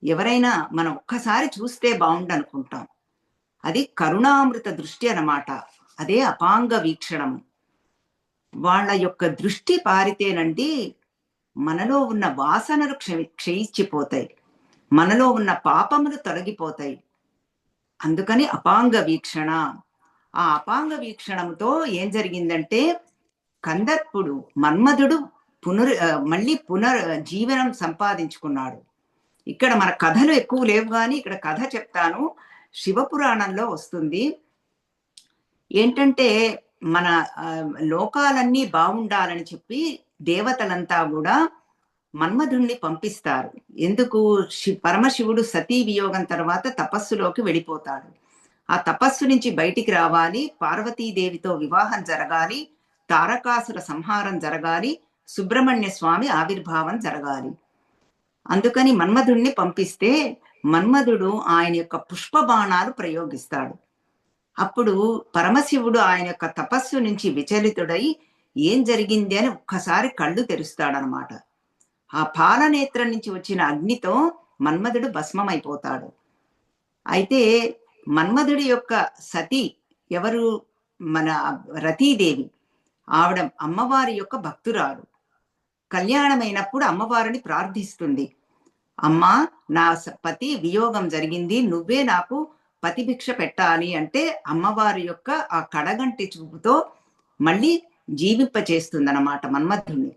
ఎవరైనా మనం ఒక్కసారి చూస్తే బాగుండు అనుకుంటాం. అది కరుణామృత దృష్టి అన్నమాట. అదే అపాంగ వీక్షణం. వాళ్ళ యొక్క దృష్టి పారితేనండి మనలో ఉన్న వాసనలు క్షయించిపోతాయి, మనలో ఉన్న పాపములు తొలగిపోతాయి. అందుకని అపాంగ వీక్షణ. ఆ అపాంగ వీక్షణంతో ఏం జరిగిందంటే కందర్పుడు మన్మధుడు మళ్ళీ జీవనం సంపాదించుకున్నాడు. ఇక్కడ మన కథలు ఎక్కువ లేవు కానీ ఇక్కడ కథ చెప్తాను. శివపురాణంలో వస్తుంది. ఏంటంటే మన లోకాలన్నీ బాగుండాలని చెప్పి దేవతలంతా కూడా మన్మధుణ్ణి పంపిస్తారు. ఎందుకు? పరమశివుడు సతీ వియోగం తర్వాత తపస్సులోకి వెళ్ళిపోతాడు. ఆ తపస్సు నుంచి బయటికి రావాలి, పార్వతీదేవితో వివాహం జరగాలి, తారకాసుర సంహారం జరగాలి, సుబ్రహ్మణ్య స్వామి ఆవిర్భావం జరగాలి. అందుకని మన్మధుణ్ణి పంపిస్తే మన్మధుడు ఆయన యొక్క పుష్ప బాణాలు ప్రయోగిస్తాడు. అప్పుడు పరమశివుడు ఆయన యొక్క తపస్సు నుంచి విచలితుడై ఏం జరిగింది అని ఒక్కసారి కళ్ళు తెరుస్తాడనమాట. ఆ పాలనేత్రం నుంచి వచ్చిన అగ్నితో మన్మధుడు భస్మమైపోతాడు. అయితే మన్మధుడి యొక్క సతి ఎవరు? మన రతీదేవి. ఆవిడ అమ్మవారి యొక్క భక్తురాలు. కళ్యాణమైనప్పుడు అమ్మవారిని ప్రార్థిస్తుంది. అమ్మా, నా పతి వియోగం జరిగింది, నువ్వే నాకు పతిభిక్ష పెట్టాలి అంటే అమ్మవారి యొక్క ఆ కడగంటి చూపుతో మళ్ళీ జీవింపచేస్తుందన్నమాట మన్మధుడిని.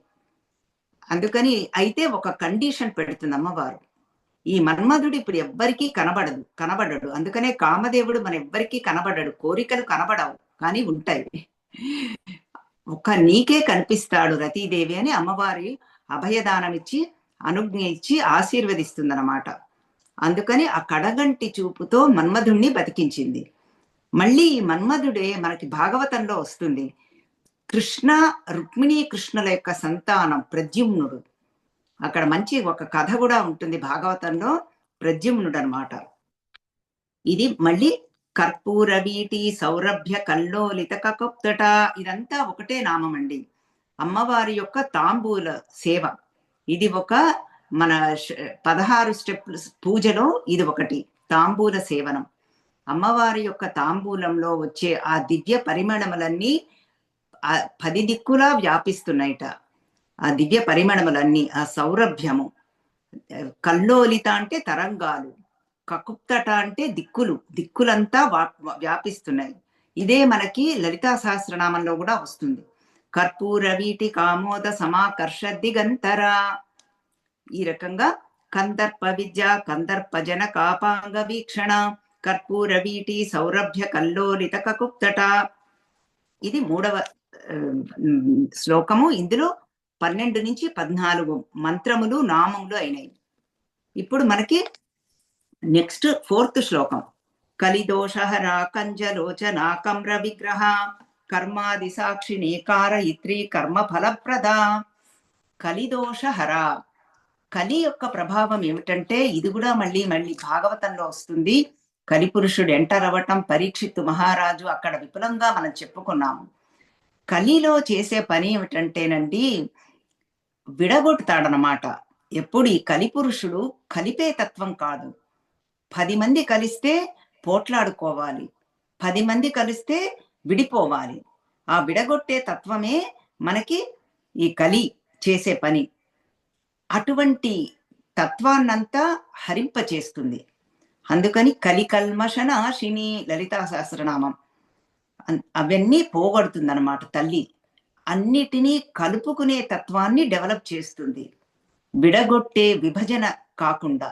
అందుకని అయితే ఒక కండిషన్ పెడుతుంది అమ్మవారు. ఈ మన్మధుడు ఇప్పుడు ఎవ్వరికీ కనబడడు. అందుకనే కామదేవుడు మన ఎవ్వరికీ కనబడడు. కోరికలు కనబడవు, కానీ ఉంటాయి. ఒక్క నీకే కనిపిస్తాడు రతీదేవి అని అమ్మవారి అభయదానం ఇచ్చి అనుజ్ఞ ఇచ్చి ఆశీర్వదిస్తుందన్నమాట. అందుకని ఆ కడగంటి చూపుతో మన్మధుణ్ణి బతికించింది. మళ్ళీ ఈ మన్మధుడే మనకి భాగవతంలో వస్తుంది. కృష్ణ రుక్మిణీ కృష్ణుల యొక్క సంతానం ప్రద్యుమ్నుడు. అక్కడ మంచి ఒక కథ కూడా ఉంటుంది భాగవతంలో, ప్రద్యుమ్నుడు అనమాట. ఇది మళ్ళీ కర్పూర వీటి సౌరభ్య కల్లోలిత కకుప్తట, ఇదంతా ఒకటే నామం అండి. అమ్మవారి యొక్క తాంబూల సేవ. ఇది ఒక మన 16 స్టెప్ల పూజలో ఇది ఒకటి, తాంబూల సేవనం. అమ్మవారి యొక్క తాంబూలంలో వచ్చే ఆ దివ్య పరిమళములన్నీ 10 దిక్కులా వ్యాపిస్తున్నాయిట. ఆ దివ్య పరిమళములన్నీ, ఆ సౌరభ్యము. కల్లోలిత అంటే తరంగాలు, కకుప్తట అంటే దిక్కులంతా వ్యాపిస్తున్నాయి. ఇదే మనకి లలితా సహస్రనామంలో కూడా వస్తుంది. కర్పూర వీటి కామోద సమాకర్ష దిగంతర. ఈ రకంగా కందర్ప విద్య కందర్ప జన కాపాంగ వీక్షణ కర్పూర వీటి సౌరభ్య కల్లోలిత కకుప్తట. ఇది 3వ శ్లోకము. ఇందులో 12 నుంచి 14 మంత్రములు నామములు అయినాయి. ఇప్పుడు మనకి నెక్స్ట్ 4th శ్లోకం. కలిదోషహర కంజలోచనా కమ్ర విగ్రహ కర్మాది సాక్షిణి కారయిత్రి కర్మ ఫలప్రద. కలిదోషహర. కలి యొక్క ప్రభావం ఏమిటంటే ఇది కూడా మళ్ళీ భాగవతంలో వస్తుంది. కలిపురుషుడు ఎంటర్ అవ్వటం, పరీక్షిత్తు మహారాజు అక్కడ విపులంగా మనం చెప్పుకున్నాము. కలిలో చేసే పని ఏమిటంటేనండి, విడగొట్టుతాడనమాట. ఎప్పుడు ఈ కలిపురుషుడు కలిపే తత్వం కాదు. 10 మంది కలిస్తే పోట్లాడుకోవాలి, 10 మంది కలిస్తే విడిపోవాలి. ఆ విడగొట్టే తత్వమే మనకి ఈ కలి చేసే పని. అటువంటి తత్వాన్నంతా హరింపచేస్తుంది. అందుకని కలి కల్మషనాశిని లలితా సహస్రనామం. అవన్నీ పోగొడుతుందన్నమాట తల్లి. అన్నిటినీ కలుపుకునే తత్వాన్ని డెవలప్ చేస్తుంది, విడగొట్టే విభజన కాకుండా.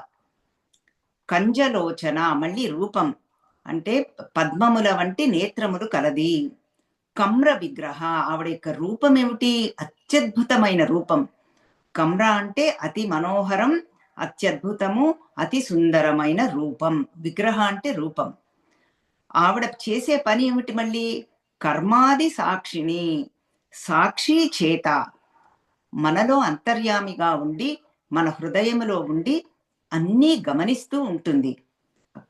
కంజలోచన మళ్ళీ రూపం అంటే పద్మముల వంటి నేత్రములు కలది. కమ్ర విగ్రహ, ఆవిడ యొక్క రూపం ఏమిటి? అత్యద్భుతమైన రూపం. కమ్ర అంటే అతి మనోహరం, అత్యద్భుతము, అతి సుందరమైన రూపం. విగ్రహ అంటే రూపం. ఆవిడ చేసే పని ఏమిటి? మళ్ళీ కర్మాది సాక్షిని, సాక్షి చేత, మనలో అంతర్యామిగా ఉండి మన హృదయములో ఉండి అన్నీ గమనిస్తూ ఉంటుంది.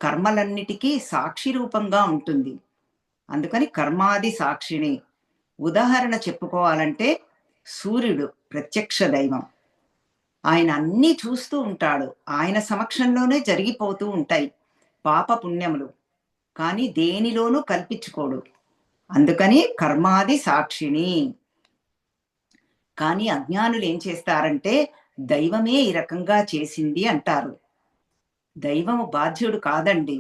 కర్మలన్నిటికీ సాక్షి రూపంగా ఉంటుంది. అందుకని కర్మాది సాక్షిని. ఉదాహరణ చెప్పుకోవాలంటే సూర్యుడు ప్రత్యక్ష దైవం. ఆయన అన్నీ చూస్తూ ఉంటాడు. ఆయన సమక్షంలోనే జరిగిపోతూ ఉంటాయి పాప పుణ్యములు, కానీ దేనిలోనూ కల్పించుకోడు. అందుకని కర్మాది సాక్షిని. కానీ అజ్ఞానులు ఏం చేస్తారంటే దైవమే ఈ రకంగా చేసింది అంటారు. దైవము బాధ్యుడు కాదండి.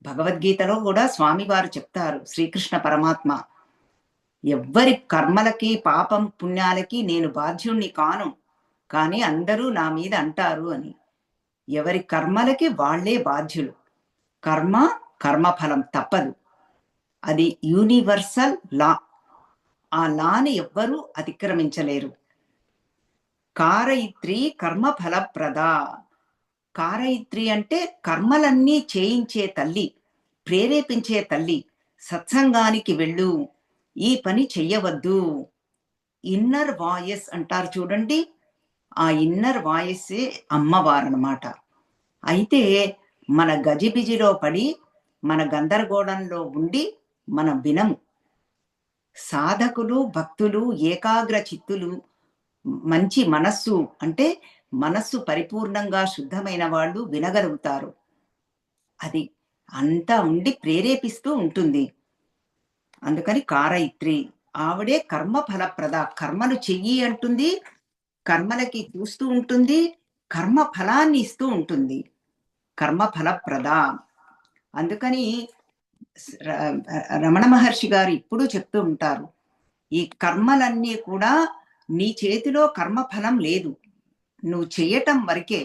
భగవద్గీతలో కూడా స్వామివారు చెప్తారు, శ్రీకృష్ణ పరమాత్మ, ఎవ్వరి కర్మలకి పాపం పుణ్యాలకి నేను బాధ్యుణ్ణి కాను, కానీ అందరూ నా మీద అంటారు అని. ఎవరి కర్మలకి వాళ్లే బాధ్యులు. కర్మఫలం తప్పదు. అది యూనివర్సల్ లా. ఆ లాని ఎవ్వరూ అతిక్రమించలేరు. కారయిత్రి కర్మ ఫలప్రద. కారయిత్రి అంటే కర్మలన్నీ చేయించే తల్లి, ప్రేరేపించే తల్లి. సత్సంగానికి వెళ్ళు, ఈ పని చెయ్యవద్దు. ఇన్నర్ వాయిస్ అంటారు చూడండి, ఆ ఇన్నర్ వాయిసే అమ్మవారనమాట. అయితే మన గజిబిజిలో పడి మన గందరగోళంలో ఉండి మనం వినము. సాధకులు, భక్తులు, ఏకాగ్ర చిత్తులు, మంచి మనస్సు అంటే మనస్సు పరిపూర్ణంగా శుద్ధమైన వాళ్ళు వినగలుగుతారు. అది అంతా ఉండి ప్రేరేపిస్తూ ఉంటుంది. అందుకని కారయిత్రి. ఆవిడే కర్మ ఫలప్రద. కర్మలు చెయ్యి అంటుంది. కర్మలకి చూస్తూ ఉంటుంది. కర్మ ఫలాన్ని ఇస్తూ ఉంటుంది. కర్మ ఫలప్రద. అందుకని రమణ మహర్షి గారు ఇప్పుడు చెప్తూ ఉంటారు. ఈ కర్మలన్నీ కూడా నీ చేతిలో కర్మఫలం లేదు. నువ్వు చెయ్యటం వరకే.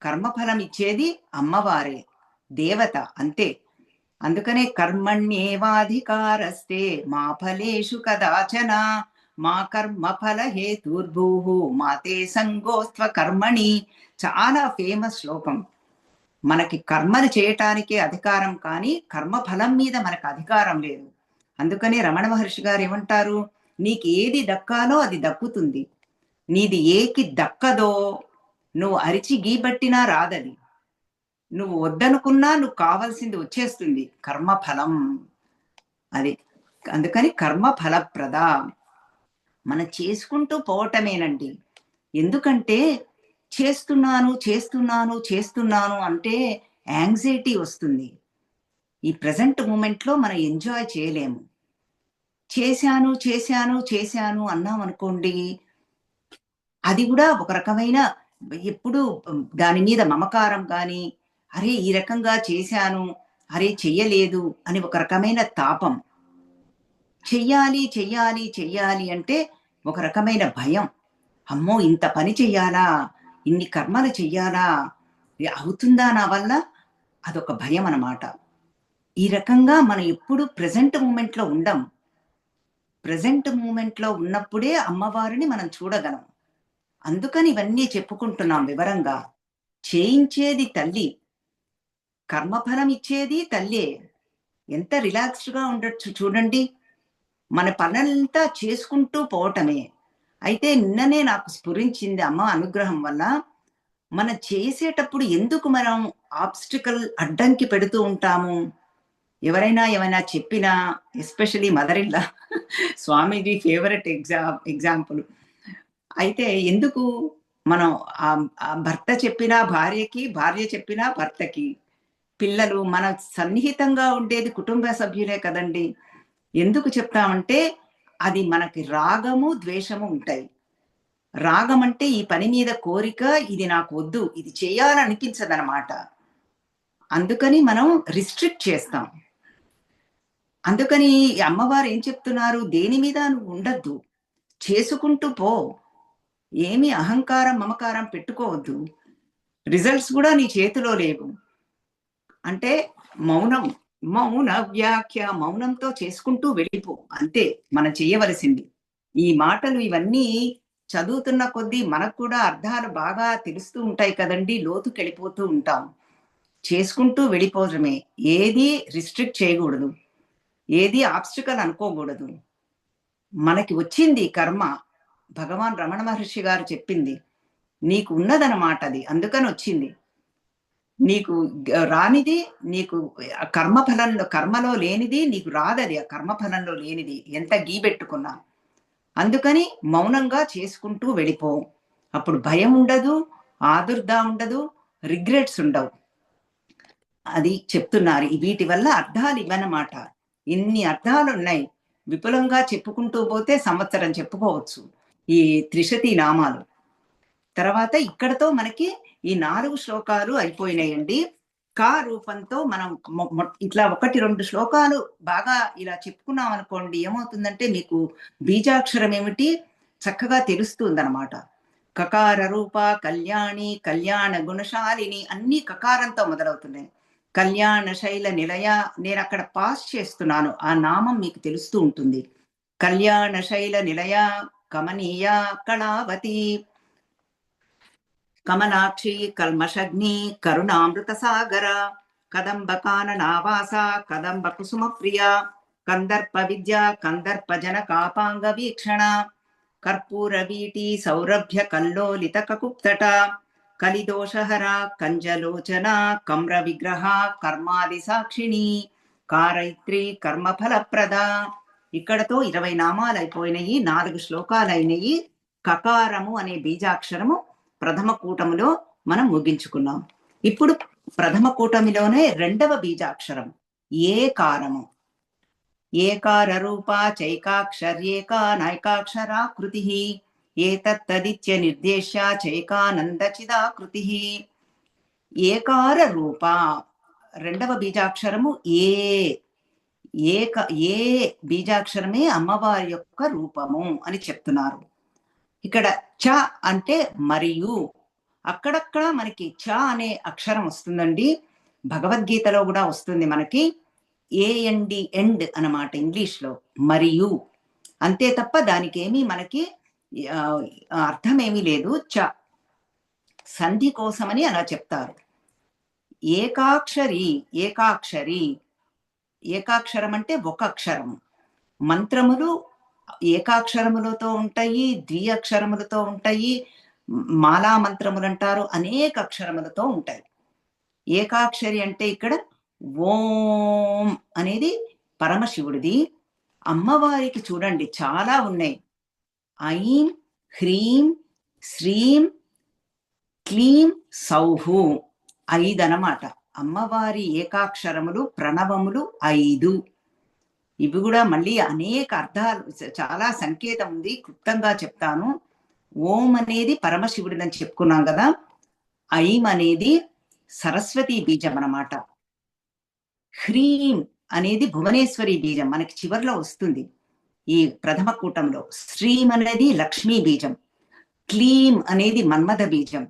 కర్మఫలం ఇచ్చేది అమ్మవారే, దేవత అంతే. అందుకనే కర్మణ్యేవాధికారస్తే మా ఫలేషు కదాచన మా కర్మ ఫల హేతుర్భూః మాతే సంగోస్త్వ కర్మణి. చాలా ఫేమస్ శ్లోకం. మనకి కర్మలు చేయటానికే అధికారం, కానీ కర్మఫలం మీద మనకు అధికారం లేదు. అందుకనే రమణ మహర్షి గారు ఏమంటారు, నీకు ఏది దక్కాలో అది దక్కుతుంది. నీది ఏకి దక్కదో నువ్వు అరిచి గీబట్టినా రాదది. నువ్వు వద్దనుకున్నా నువ్వు కావాల్సింది వచ్చేస్తుంది. కర్మఫలం అది. అందుకని కర్మ ఫలప్రద. మనం చేసుకుంటూ పోవటమేనండి. ఎందుకంటే చేస్తున్నాను చేస్తున్నాను చేస్తున్నాను అంటే యాంగ్జైటీ వస్తుంది. ఈ ప్రెజెంట్ మూమెంట్లో మనం ఎంజాయ్ చేయలేము. చేశాను చేశాను చేశాను అన్నాం అనుకోండి, అది కూడా ఒక రకమైన ఎప్పుడు దాని మీద మమకారం కానీ, అరే ఈ రకంగా చేశాను, అరే చెయ్యలేదు అని ఒక రకమైన తాపం. చెయ్యాలి చెయ్యాలి చెయ్యాలి అంటే ఒక రకమైన భయం. అమ్మో ఇంత పని చెయ్యాలా, ఇన్ని కర్మలు చెయ్యాలా, అవుతుందా నా వల్ల, అదొక భయం అన్నమాట. ఈ రకంగా మనం ఎప్పుడు ప్రెజెంట్ మూమెంట్లో ఉండం. ప్రెజెంట్ మూమెంట్లో ఉన్నప్పుడే అమ్మవారిని మనం చూడగలం. అందుకని ఇవన్నీ చెప్పుకుంటున్నాం వివరంగా. చేయించేది తల్లి, కర్మఫలం ఇచ్చేది తల్లే. ఎంత రిలాక్స్డ్‌గా ఉండొచ్చు చూడండి. మన పనంతా చేసుకుంటూ పోవటమే. అయితే నిన్ననే నాకు స్ఫురించింది అమ్మ అనుగ్రహం వల్ల. మనం చేసేటప్పుడు ఎందుకు మనం ఆబ్స్టికల్ అడ్డంకి పెడుతూ ఉంటాము? ఎవరైనా ఏమైనా చెప్పినా, especially mother in law Swamiji favourite example. అయితే ఎందుకు మనం భర్త చెప్పినా భార్యకి, భార్య చెప్పినా భర్తకి, పిల్లలు మన సన్నిహితంగా ఉండేది కుటుంబ సభ్యులే కదండీ! ఎందుకు చెప్తామంటే అది మనకి రాగము, ద్వేషము ఉంటాయి. రాగం అంటే ఈ పని మీద కోరిక, ఇది నాకు వద్దు, ఇది చేయాలనిపించదనమాట. అందుకని మనం రిస్ట్రిక్ట్ చేస్తాం. అందుకని ఈ అమ్మవారు ఏం చెప్తున్నారు, దేని మీద నువ్వు ఉండొద్దు. చేసుకుంటూ పో. ఏమి అహంకారం, మమకారం పెట్టుకోవద్దు. రిజల్ట్స్ గూడా నీ చేతిలో లేవు. అంటే మౌనం, మౌన వ్యాఖ్య, మౌనంతో చేసుకుంటూ వెళ్ళిపో. అంతే మనం చేయవలసింది. ఈ మాటలు ఇవన్నీ చదువుతున్న కొద్దీ మనకు కూడా అర్థాలు బాగా తెలుస్తూ ఉంటాయి కదండీ! లోతుకెళ్ళిపోతూ ఉంటాం. చేసుకుంటూ వెళ్ళిపోవడమే. ఏది రిస్ట్రిక్ట్ చేయగూడదు. ఏది ఆబ్స్టికల్ అనుకోగూడదు. మనకి వచ్చింది కర్మ. భగవాన్ రమణ మహర్షి గారు చెప్పింది. నీకు ఉన్నదనమాట అది. అందుకనొచ్చింది. నీకు రానిది, నీకు కర్మఫలంలో కర్మలో లేనిది నీకు రాదది. ఆ కర్మఫలంలో లేనిది ఎంత గీబెట్టుకున్నా. అందుకని మౌనంగా చేసుకుంటూ వెళ్ళిపో. అప్పుడు భయం ఉండదు, ఆదుర్దా ఉండదు, రిగ్రెట్స్ ఉండవు. అది చెప్తున్నారు. వీటి వల్ల అర్థాలు ఇవన్నమాట. ఇన్ని అర్థాలున్నాయి. విపులంగా చెప్పుకుంటూ పోతే సంవత్సరం చెప్పుకోవచ్చు. ఈ త్రిశతి నామాలు. తర్వాత ఇక్కడతో మనకి ఈ 4 శ్లోకాలు అయిపోయినాయండి. కా రూపంతో మనం ఇట్లా 1, 2 శ్లోకాలు బాగా ఇలా చెప్పుకున్నాం అనుకోండి, ఏమవుతుందంటే మీకు బీజాక్షరం ఏమిటి చక్కగా తెలుస్తుందనమాట. కకార రూప కళ్యాణి, కళ్యాణ గుణశాలిని అన్నీ కకారంతో మొదలవుతున్నాయి. కళ్యాణ శైల నిలయ, నేనక్కడ పాస్ చేస్తున్నాను. ఆ నామం మీకు తెలుస్తూ ఉంటుంది. కళ్యాణ శైల నిలయ, కమనీయ, కళావతి, కమలాక్షి, కల్మషగ్ని, కరుణామృత సాగర, కదంబ కాననావాస, కదంబ కుసుమ ప్రియ, కందర్ప విద్య, కందర్ప జన కాపాంగ వీక్షణ, కర్పూర వీటి సౌరభ్య కల్లోలిత కకుప్తట, కలిదోషహర, కంజలోచన, కమ్ర విగ్రహ, కర్మాది సాక్షిణి, కారైత్రి కర్మఫలప్రద. ఇక్కడతో 20 నామాలు అయిపోయినాయి, 4 శ్లోకాలు అయినాయి. కకారము అనే బీజాక్షరము ప్రథమ కూటమిలో మనం ముగించుకున్నాం. ఇప్పుడు ప్రథమ కూటమిలోనే రెండవ బీజాక్షరం ఏకారము. ఏకార రూపా చైకాక్షర్యేకా నైకాక్షరాకృతి ఏతత్తదిత్య నిర్దేశ్య చైకానందచిదాకృతి. ఏకార రూప రెండవ బీజాక్షరము ఏ బీజాక్షరమే అమ్మవారి యొక్క రూపము అని చెప్తున్నారు. ఇక్కడ చ అంటే మరియు, అక్కడక్కడ మనకి చ అనే అక్షరం వస్తుందండి. భగవద్గీతలో కూడా వస్తుంది మనకి. ఏఎండి ఎండ్ అన్నమాట ఇంగ్లీష్లో, మరియు అంతే తప్ప దానికి ఏమీ మనకి అర్థం ఏమీ లేదు. చ సంధి కోసమని అలా చెప్తారు. ఏకాక్షరి ఏకాక్షరం అంటే ఒక అక్షరము. మంత్రములు ఏకాక్షరములతో ఉంటాయి, ద్విఅక్షరములతో ఉంటాయి, మాలా మంత్రములు అంటారు, అనేక అక్షరములతో ఉంటాయి. ఏకాక్షరి అంటే ఇక్కడ ఓం అనేది పరమశివుడిది. అమ్మవారికి చూడండి చాలా ఉన్నాయి. ఐం, హ్రీం, శ్రీం, క్లీం, సౌహు 5 అన్నమాట. అమ్మవారి ఏకాక్షరములు ప్రణవములు 5. ఇవి కూడా మళ్ళీ అనేక అర్థాలు, చాలా సంకేతం ఉంది, క్లుప్తంగా చెప్తాను. ఓం అనేది పరమశివుడిని చెప్పుకున్నాం కదా. ఐం అనేది సరస్వతి బీజం అన్నమాట. హ్రీం అనేది భువనేశ్వరి బీజం, మనకి చివర్లో వస్తుంది ఈ ప్రథమ కూటంలో. శ్రీం అనేది లక్ష్మీ బీజం. క్లీం అనేది మన్మథ బీజం.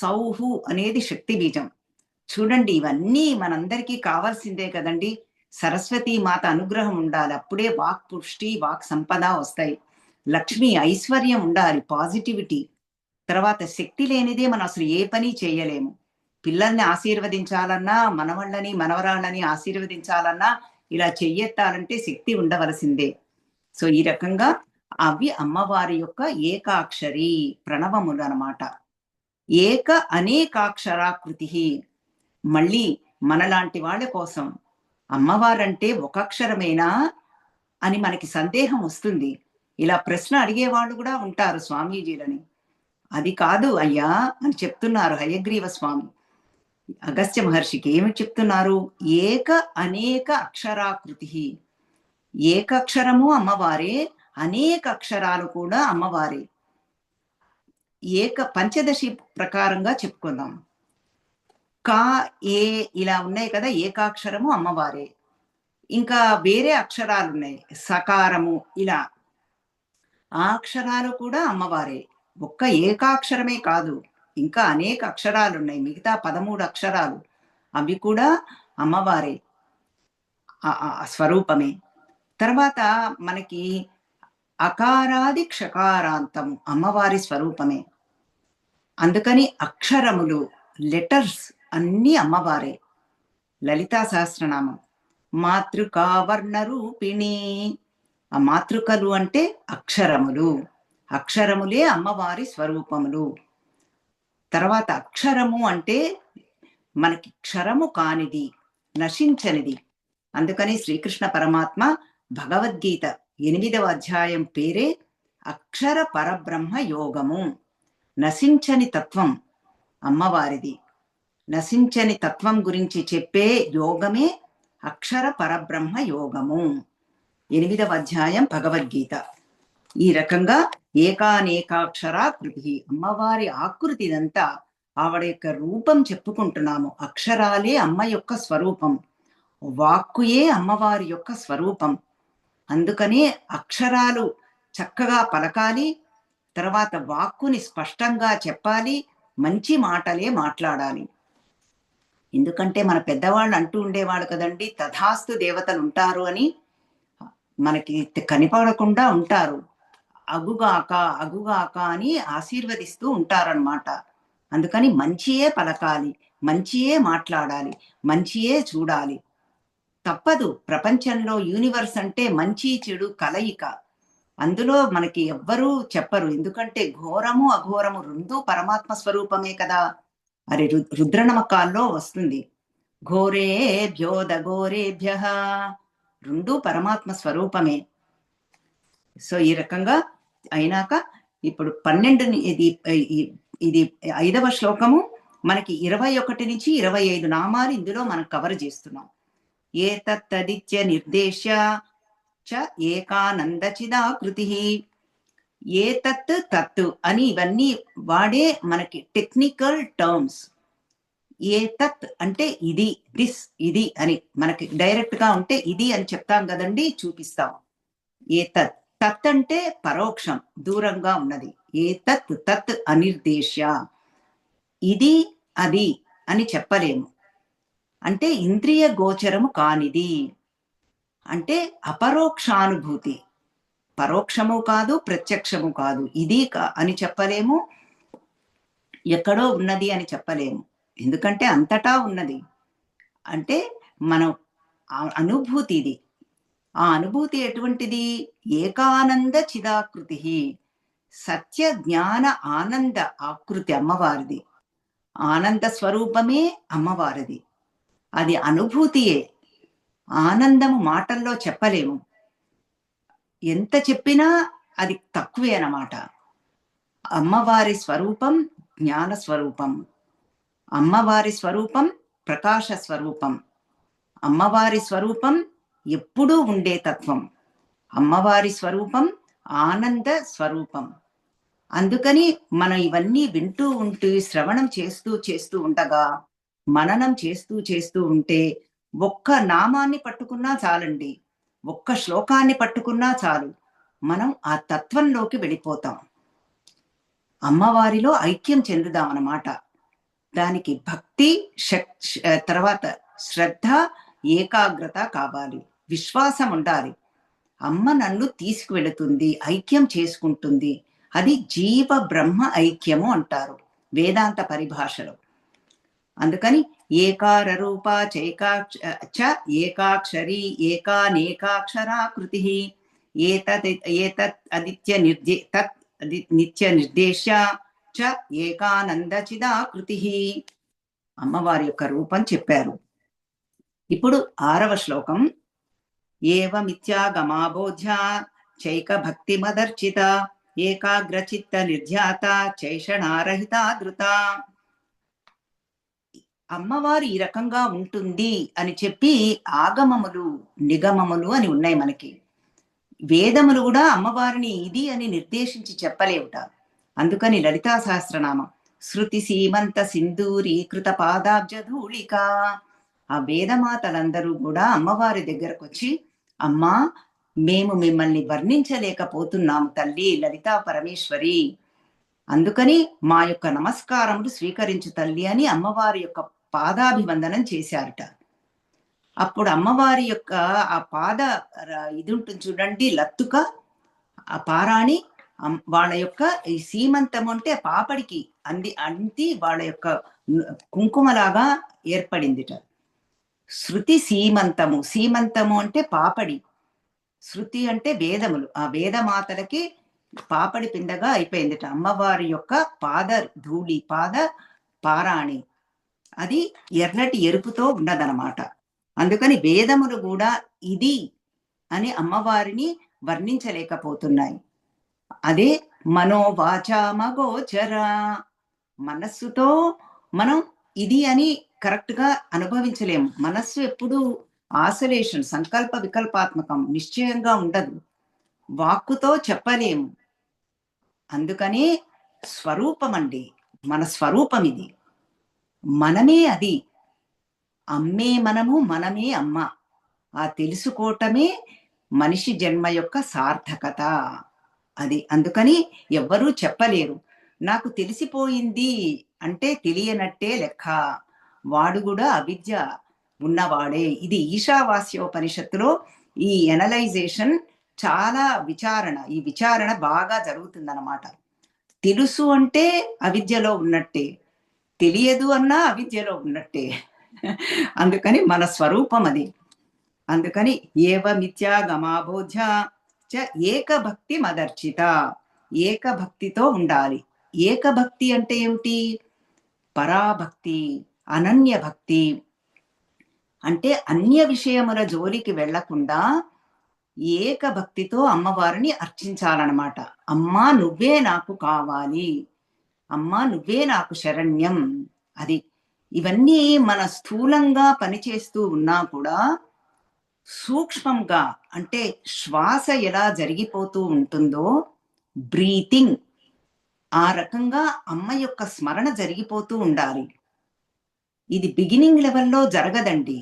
సౌహు అనేది శక్తి బీజం. చూడండి, ఇవన్నీ మనందరికీ కావాల్సిందే కదండి. సరస్వతి మాత అనుగ్రహం ఉండాలి, అప్పుడే వాక్ పుష్టి, వాక్ సంపద వస్తాయి. లక్ష్మి ఐశ్వర్యం ఉండాలి, పాజిటివిటీ. తర్వాత శక్తి లేనిదే మనం అసలు ఏ పని చేయలేము. పిల్లల్ని ఆశీర్వదించాలన్నా, మనవళ్ళని మనవరాళ్ళని ఆశీర్వదించాలన్నా, ఇలా చెయ్యెత్తాలంటే శక్తి ఉండవలసిందే. సో ఈ రకంగా అవి అమ్మవారి యొక్క ఏకాక్షరి ప్రణవములు అన్నమాట. ఏక అనేకాక్షరాకృతి. మళ్ళీ మనలాంటి వాళ్ళ కోసం అమ్మవారంటే ఒక అక్షరమేనా అని మనకి సందేహం వస్తుంది. ఇలా ప్రశ్న అడిగేవాళ్ళు కూడా ఉంటారు స్వామీజీలని. అది కాదు అయ్యా అని చెప్తున్నారు హయగ్రీవ స్వామి అగస్త్య మహర్షికి. ఏమి చెప్తున్నారు? ఏక అనేక అక్షరాకృతి. ఏకక్షరము అమ్మవారే, అనేక అక్షరాలు కూడా అమ్మవారే. పంచదశి ప్రకారంగా చెప్పుకుందాం. కా ఏ ఇలా ఉన్నాయి కదా, ఏకాక్షరము అమ్మవారే. ఇంకా వేరే అక్షరాలు ఉన్నాయి, సకారము, ఇలా ఆ అక్షరాలు కూడా అమ్మవారే. ఒక్క ఏకాక్షరమే కాదు, ఇంకా అనేక అక్షరాలు ఉన్నాయి, మిగతా 13 అక్షరాలు, అవి కూడా అమ్మవారే స్వరూపమే. తర్వాత మనకి అకారాది క్షకారాంతము అమ్మవారి స్వరూపమే. అందుకని అక్షరములు, లెటర్స్ అన్ని అమ్మవారే. లలితా సహస్రనామం మాతృకా వర్ణ రూపిణి. ఆ మాతృకలు అంటే అక్షరములు, అక్షరములే అమ్మవారి స్వరూపములు. తర్వాత అక్షరము అంటే మనకి క్షరము కానిది, నశించనిది. అందుకని శ్రీకృష్ణ పరమాత్మ భగవద్గీత 8వ అధ్యాయం పేరే అక్షర పరబ్రహ్మ యోగము. నశించని తత్వం అమ్మవారిది. నశించని తత్వం గురించి చెప్పే యోగమే అక్షర పరబ్రహ్మ యోగము. 8వ అధ్యాయం భగవద్గీత. ఈ రకంగా ఏకానేకాక్షరాకృతి, అమ్మవారి ఆకృతి ఇదంతా, ఆవిడ యొక్క రూపం చెప్పుకుంటున్నాము. అక్షరాలే అమ్మ యొక్క స్వరూపం, వాక్కుయే అమ్మవారి యొక్క స్వరూపం. అందుకనే అక్షరాలు చక్కగా పలకాలి, తర్వాత వాక్కుని స్పష్టంగా చెప్పాలి, మంచి మాటలే మాట్లాడాలి. ఎందుకంటే మన పెద్దవాళ్ళు అంటూ ఉండేవాళ్ళు కదండి, తథాస్తు దేవతలు ఉంటారు అని. మనకి కనిపడకుండా ఉంటారు, అగుగాక అగుగాక అని ఆశీర్వదిస్తూ ఉంటారన్నమాట. అందుకని మంచియే పలకాలి, మంచియే మాట్లాడాలి, మంచియే చూడాలి. తప్పదు, ప్రపంచంలో యూనివర్స్ అంటే మంచి చెడు కలయిక. అందులో మనకి ఎవ్వరూ చెప్పరు, ఎందుకంటే ఘోరము అఘోరము రెండూ పరమాత్మ స్వరూపమే కదా. అది రుద్రనమకాల్లో వస్తుంది, ఘోరేభ్యోద ఘోరేభ్య, రెండూ పరమాత్మ స్వరూపమే. సో ఈ రకంగా అయినాక ఇప్పుడు 12 ఇది 5వ శ్లోకము మనకి 21 నుంచి 25 నామాలు ఇందులో మనం కవర్ చేస్తున్నాం. ఏతత్తదిత్య నిర్దేశ్య చ ఏకానందచిదాకృతి. ఏతత్ తత్ అని ఇవన్నీ వాడే మనకి టెక్నికల్ టర్మ్స్. ఏతత్ అంటే ఇది, దిస్, ఇది అని మనకి డైరెక్ట్ గా ఉంటే ఇది అని చెప్తాం కదండి, చూపిస్తాం. ఏతత్ తత్ అంటే పరోక్షం, దూరంగా ఉన్నది. ఏతత్ తత్ అనిర్దేశ్య, ఇది అది అని చెప్పలేము. అంటే ఇంద్రియ గోచరము కానిది, అంటే అపరోక్షానుభూతి. పరోక్షము కాదు, ప్రత్యక్షము కాదు. ఇది అని చెప్పలేము, ఎక్కడో ఉన్నది అని చెప్పలేము. ఎందుకంటే అంతటా ఉన్నది. అంటే మనం అనుభూతి ఇది. ఆ అనుభూతి ఎటువంటిది? ఏకానంద చిదాకృతి, సత్య జ్ఞాన ఆనంద ఆకృతి అమ్మవారిది. ఆనంద స్వరూపమే అమ్మవారిది. అది అనుభూతియే. ఆనందము మాటల్లో చెప్పలేము. ఎంత చెప్పినా అది తక్కువే అన్నమాట. అమ్మవారి స్వరూపం జ్ఞాన స్వరూపం. అమ్మవారి స్వరూపం ప్రకాశ స్వరూపం. అమ్మవారి స్వరూపం ఎప్పుడూ ఉండే తత్వం. అమ్మవారి స్వరూపం ఆనంద స్వరూపం. అందుకని మనం ఇవన్నీ వింటూ ఉంటూ శ్రవణం చేస్తూ ఉండగా, మననం చేస్తూ ఉంటే ఒక్క నామాన్ని పట్టుకున్నా చాలండి, ఒక్క శ్లోకాన్ని పట్టుకున్నా చాలు, మనం ఆ తత్వంలోకి వెళ్ళిపోతాం. అమ్మవారిలో ఐక్యం చెందుదాం అన్నమాట. దానికి భక్తి, తర్వాత శ్రద్ధ, ఏకాగ్రత కావాలి, విశ్వాసం ఉండాలి. అమ్మ నన్ను తీసుకువెళుతుంది, ఐక్యం చేసుకుంటుంది. అది జీవ బ్రహ్మ ఐక్యము అంటారు వేదాంత పరిభాషలో. అందుకని ఏకార రూప ఏకాక్షరి ఏకానేకాక్షరాకృతి ఏతత్ నిత్య నిర్దేశ చ ఏకానంద చిదాకృతి. అమ్మవారి యొక్క రూపం చెప్పారు. ఇప్పుడు 6వ శ్లోకం. ఏవమిత్యాగమాబోధ్య చైక భక్తి మదర్చిత ఏకాగ్రచిత్త నిర్ధ్యాత చైషణారహిత ధృత. అమ్మవారు ఈ రకంగా ఉంటుంది అని చెప్పి ఆగమములు నిగమములు అని ఉన్నాయి మనకి. వేదములు కూడా అమ్మవారిని ఇది అని నిర్దేశించి చెప్పలేవుట. అందుకని లలితా సహస్రనామం శృతి సీమంత సింధూరీకృత పాదాబ్జ ధూళిక. ఆ వేదమాతలందరూ కూడా అమ్మవారి దగ్గరకు వచ్చి, అమ్మా మేము మిమ్మల్ని వర్ణించలేకపోతున్నాము తల్లి లలితా పరమేశ్వరి, అందుకని మా యొక్క నమస్కారములు స్వీకరించు తల్లి అని అమ్మవారి యొక్క పాదాభివందనం చేశారట. అప్పుడు అమ్మవారి యొక్క ఆ పాద ఇది ఉంటుంది చూడండి, లత్తుక, ఆ పారాణి వాళ్ళ యొక్క ఈ సీమంతం అంటే పాపడికి అంది వాళ్ళ యొక్క కుంకుమలాగా ఏర్పడిందిట. శృతి సీమంతము, సీమంతము అంటే పాపడి, శృతి అంటే వేదములు. ఆ వేదమాతలకి పాపడి పిందగా అయిపోయిందిట అమ్మవారి యొక్క పాద ధూళి, పాద పారాణి. అది ఎర్రటి ఎరుపుతో ఉన్నదనమాట. అందుకని వేదములు కూడా ఇది అని అమ్మవారిని వర్ణించలేకపోతున్నాయి. అదే మనోవాచామగోచర, మనస్సుతో మనం ఇది అని కరెక్ట్ గా అనుభవించలేము. మనస్సు ఎప్పుడు ఆసలేషన్, సంకల్ప వికల్పాత్మకం, నిశ్చయంగా ఉండదు. వాక్కుతో చెప్పలేము. అందుకనే స్వరూపం అండి, మన స్వరూపం ఇది, మనమే అది. అమ్మే మనము, మనమే అమ్మ. ఆ తెలుసుకోవటమే మనిషి జన్మ యొక్క సార్థకత అది. అందుకని ఎవ్వరూ చెప్పలేరు. నాకు తెలిసిపోయింది అంటే తెలియనట్టే లెక్క, వాడు కూడా అవిద్య ఉన్నవాడే. ఇది ఈశావాస్యోపనిషత్తులో ఈ ఎనలైజేషన్ చాలా ఈ విచారణ బాగా జరుగుతుందన్నమాట. తెలుసు అంటే అవిద్యలో ఉన్నట్టే, తెలియదు అన్నా అవిద్యలో ఉన్నట్టే. అందుకని మన స్వరూపం అది. అందుకని ఏవమిత్యాగమాబోధ్య చ ఏకభక్తి మదర్చిత, ఏకభక్తితో ఉండాలి. ఏకభక్తి అంటే ఏమిటి? పరాభక్తి, అనన్య భక్తి. అంటే అన్య విషయముల జోలికి వెళ్లకుండా ఏక భక్తితో అమ్మవారిని అర్చించాలన్నమాట. అమ్మా నువ్వే నాకు కావాలి. అమ్మా నువ్వే నాకు శరణ్యం. అది. ఇవన్నీ మన స్థూలంగా పనిచేస్తూ ఉన్నా కూడా సూక్ష్మంగా అంటే శ్వాస ఎలా జరిగిపోతూ ఉంటుందో బ్రీతింగ్ ఆ రకంగా అమ్మ యొక్క స్మరణ జరిగిపోతూ ఉండాలి. ఇది బిగినింగ్ లెవెల్‌లో జరగదండి.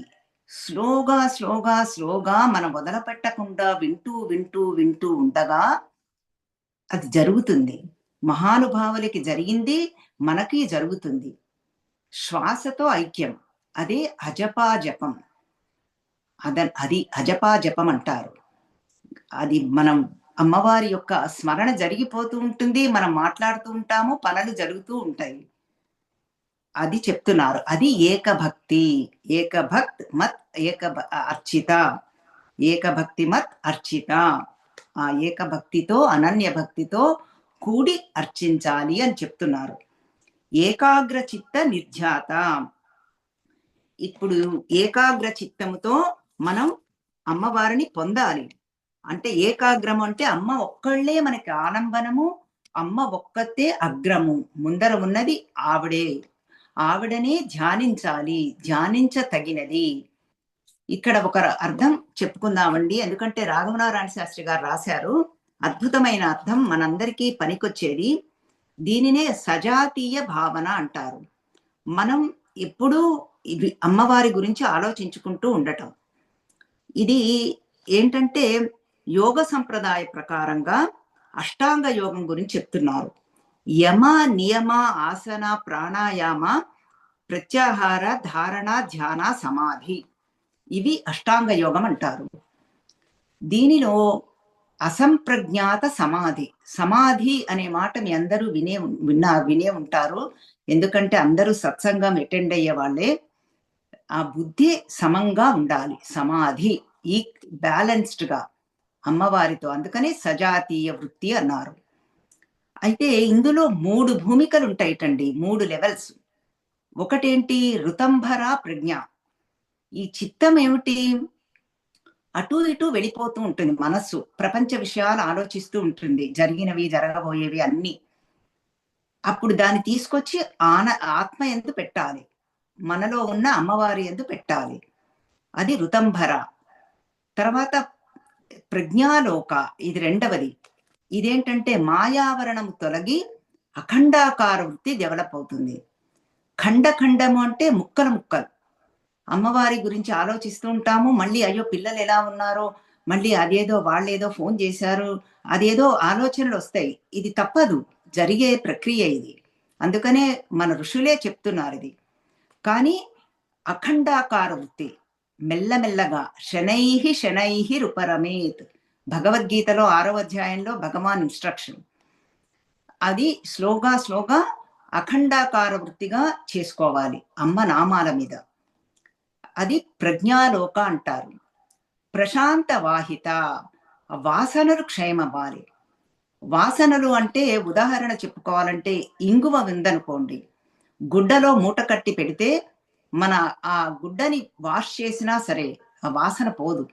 స్లోగా మనం వదలపెట్టకుండా వింటూ ఉండగా అది జరుగుతుంది. మహానుభావులకి జరిగింది, మనకి జరుగుతుంది. శ్వాసతో ఐక్యం. అదే అజపా జపం. అది అజపా జపం అంటారు. అది మనం అమ్మవారి యొక్క స్మరణ జరిగిపోతూ ఉంటుంది. మనం మాట్లాడుతూ ఉంటాము. పనులు జరుగుతూ ఉంటాయి. అది చెప్తున్నారు. అది ఏకభక్తి. ఏకభక్త్ మత్ అర్చిత. ఏకభక్తి మత్ అర్చిత. ఆ ఏకభక్తితో అనన్య భక్తితో కూడి అర్చించాలి అని చెప్తున్నారు. ఏకాగ్ర చిత్త నిర్ధ్యాత. ఇప్పుడు ఏకాగ్ర చిత్తముతో మనం అమ్మవారిని పొందాలి. అంటే ఏకాగ్రము అంటే అమ్మ ఒక్కళ్ళే మనకి ఆలంబనము. అమ్మ ఒక్కతే అగ్రము. ముందర ఉన్నది ఆవిడే. ఆవిడనే ధ్యానించాలి. ధ్యానించతగినది. ఇక్కడ ఒక అర్థం చెప్పుకుందామండి. ఎందుకంటే రాఘవనారాయణ శాస్త్రి గారు రాశారు. అద్భుతమైన అర్థం మనందరికీ పనికొచ్చేది. దీనినే సజాతీయ భావన అంటారు. మనం ఎప్పుడూ ఇది అమ్మవారి గురించి ఆలోచించుకుంటూ ఉండటం. ఇది ఏంటంటే యోగ సంప్రదాయ ప్రకారంగా అష్టాంగ యోగం గురించి చెప్తున్నారు. యమ, నియమ, ఆసన, ప్రాణాయామ, ప్రత్యాహార, ధారణ, ధ్యాన, సమాధి. ఇవి అష్టాంగ యోగం అంటారు. దీనిలో అసంప్రజ్ఞాత సమాధి. సమాధి అనే మాట మీ అందరూ వినే ఉంటారు. ఎందుకంటే అందరూ సత్సంగం అటెండ్ అయ్యే వాళ్ళే. ఆ బుద్ధి సమంగా ఉండాలి. సమాధి ఈ బ్యాలెన్స్డ్ గా అమ్మవారితో. అందుకనే సజాతీయ వృత్తి అన్నారు. అయితే ఇందులో 3 భూమికలు ఉంటాయిటండి. 3 లెవెల్స్. ఒకటేంటి ఋతంభర ప్రజ్ఞ. ఈ చిత్తం ఏమిటి? అటు ఇటు వెళ్ళిపోతూ ఉంటుంది మనస్సు. ప్రపంచ విషయాలు ఆలోచిస్తూ ఉంటుంది. జరిగినవి, జరగబోయేవి అన్నీ. అప్పుడు దాన్ని తీసుకొచ్చి ఆత్మ యందు పెట్టాలి. మనలో ఉన్న అమ్మవారి యందు పెట్టాలి. అది ఋతంభర. తర్వాత ప్రజ్ఞాలోక. ఇది రెండవది. ఇదేంటంటే మాయావరణము తొలగి అఖండాకార వృత్తి డెవలప్ అవుతుంది. ఖండము అంటే ముక్కలు ముక్కలు. అమ్మవారి గురించి ఆలోచిస్తూ ఉంటాము. మళ్ళీ అయ్యో పిల్లలు ఎలా ఉన్నారో, మళ్ళీ అదేదో వాళ్ళేదో ఫోన్ చేశారు, అదేదో ఆలోచనలు వస్తాయి. ఇది తప్పదు. జరిగే ప్రక్రియ ఇది. అందుకనే మన ఋషులే చెప్తున్నారు ఇది. కానీ అఖండాకార వృత్తి మెల్లమెల్లగా శనైహి రుపరమేత్. భగవద్గీతలో 6వ అధ్యాయంలో భగవాన్ ఇన్స్ట్రక్షన్. అది స్లోగా అఖండాకార వృత్తిగా చేసుకోవాలి అమ్మ నామాల మీద. అది ప్రజ్ఞాలోక అంటారు. ప్రశాంత వాహిత. వాసనలు క్షయమవ్వాలి. వాసనలు అంటే ఉదాహరణ చెప్పుకోవాలంటే ఇంగువ ఉందనుకోండి. గుడ్డలో మూట కట్టి పెడితే మన ఆ గుడ్డని వాష్ చేసినా సరే ఆ వాసన పోదు.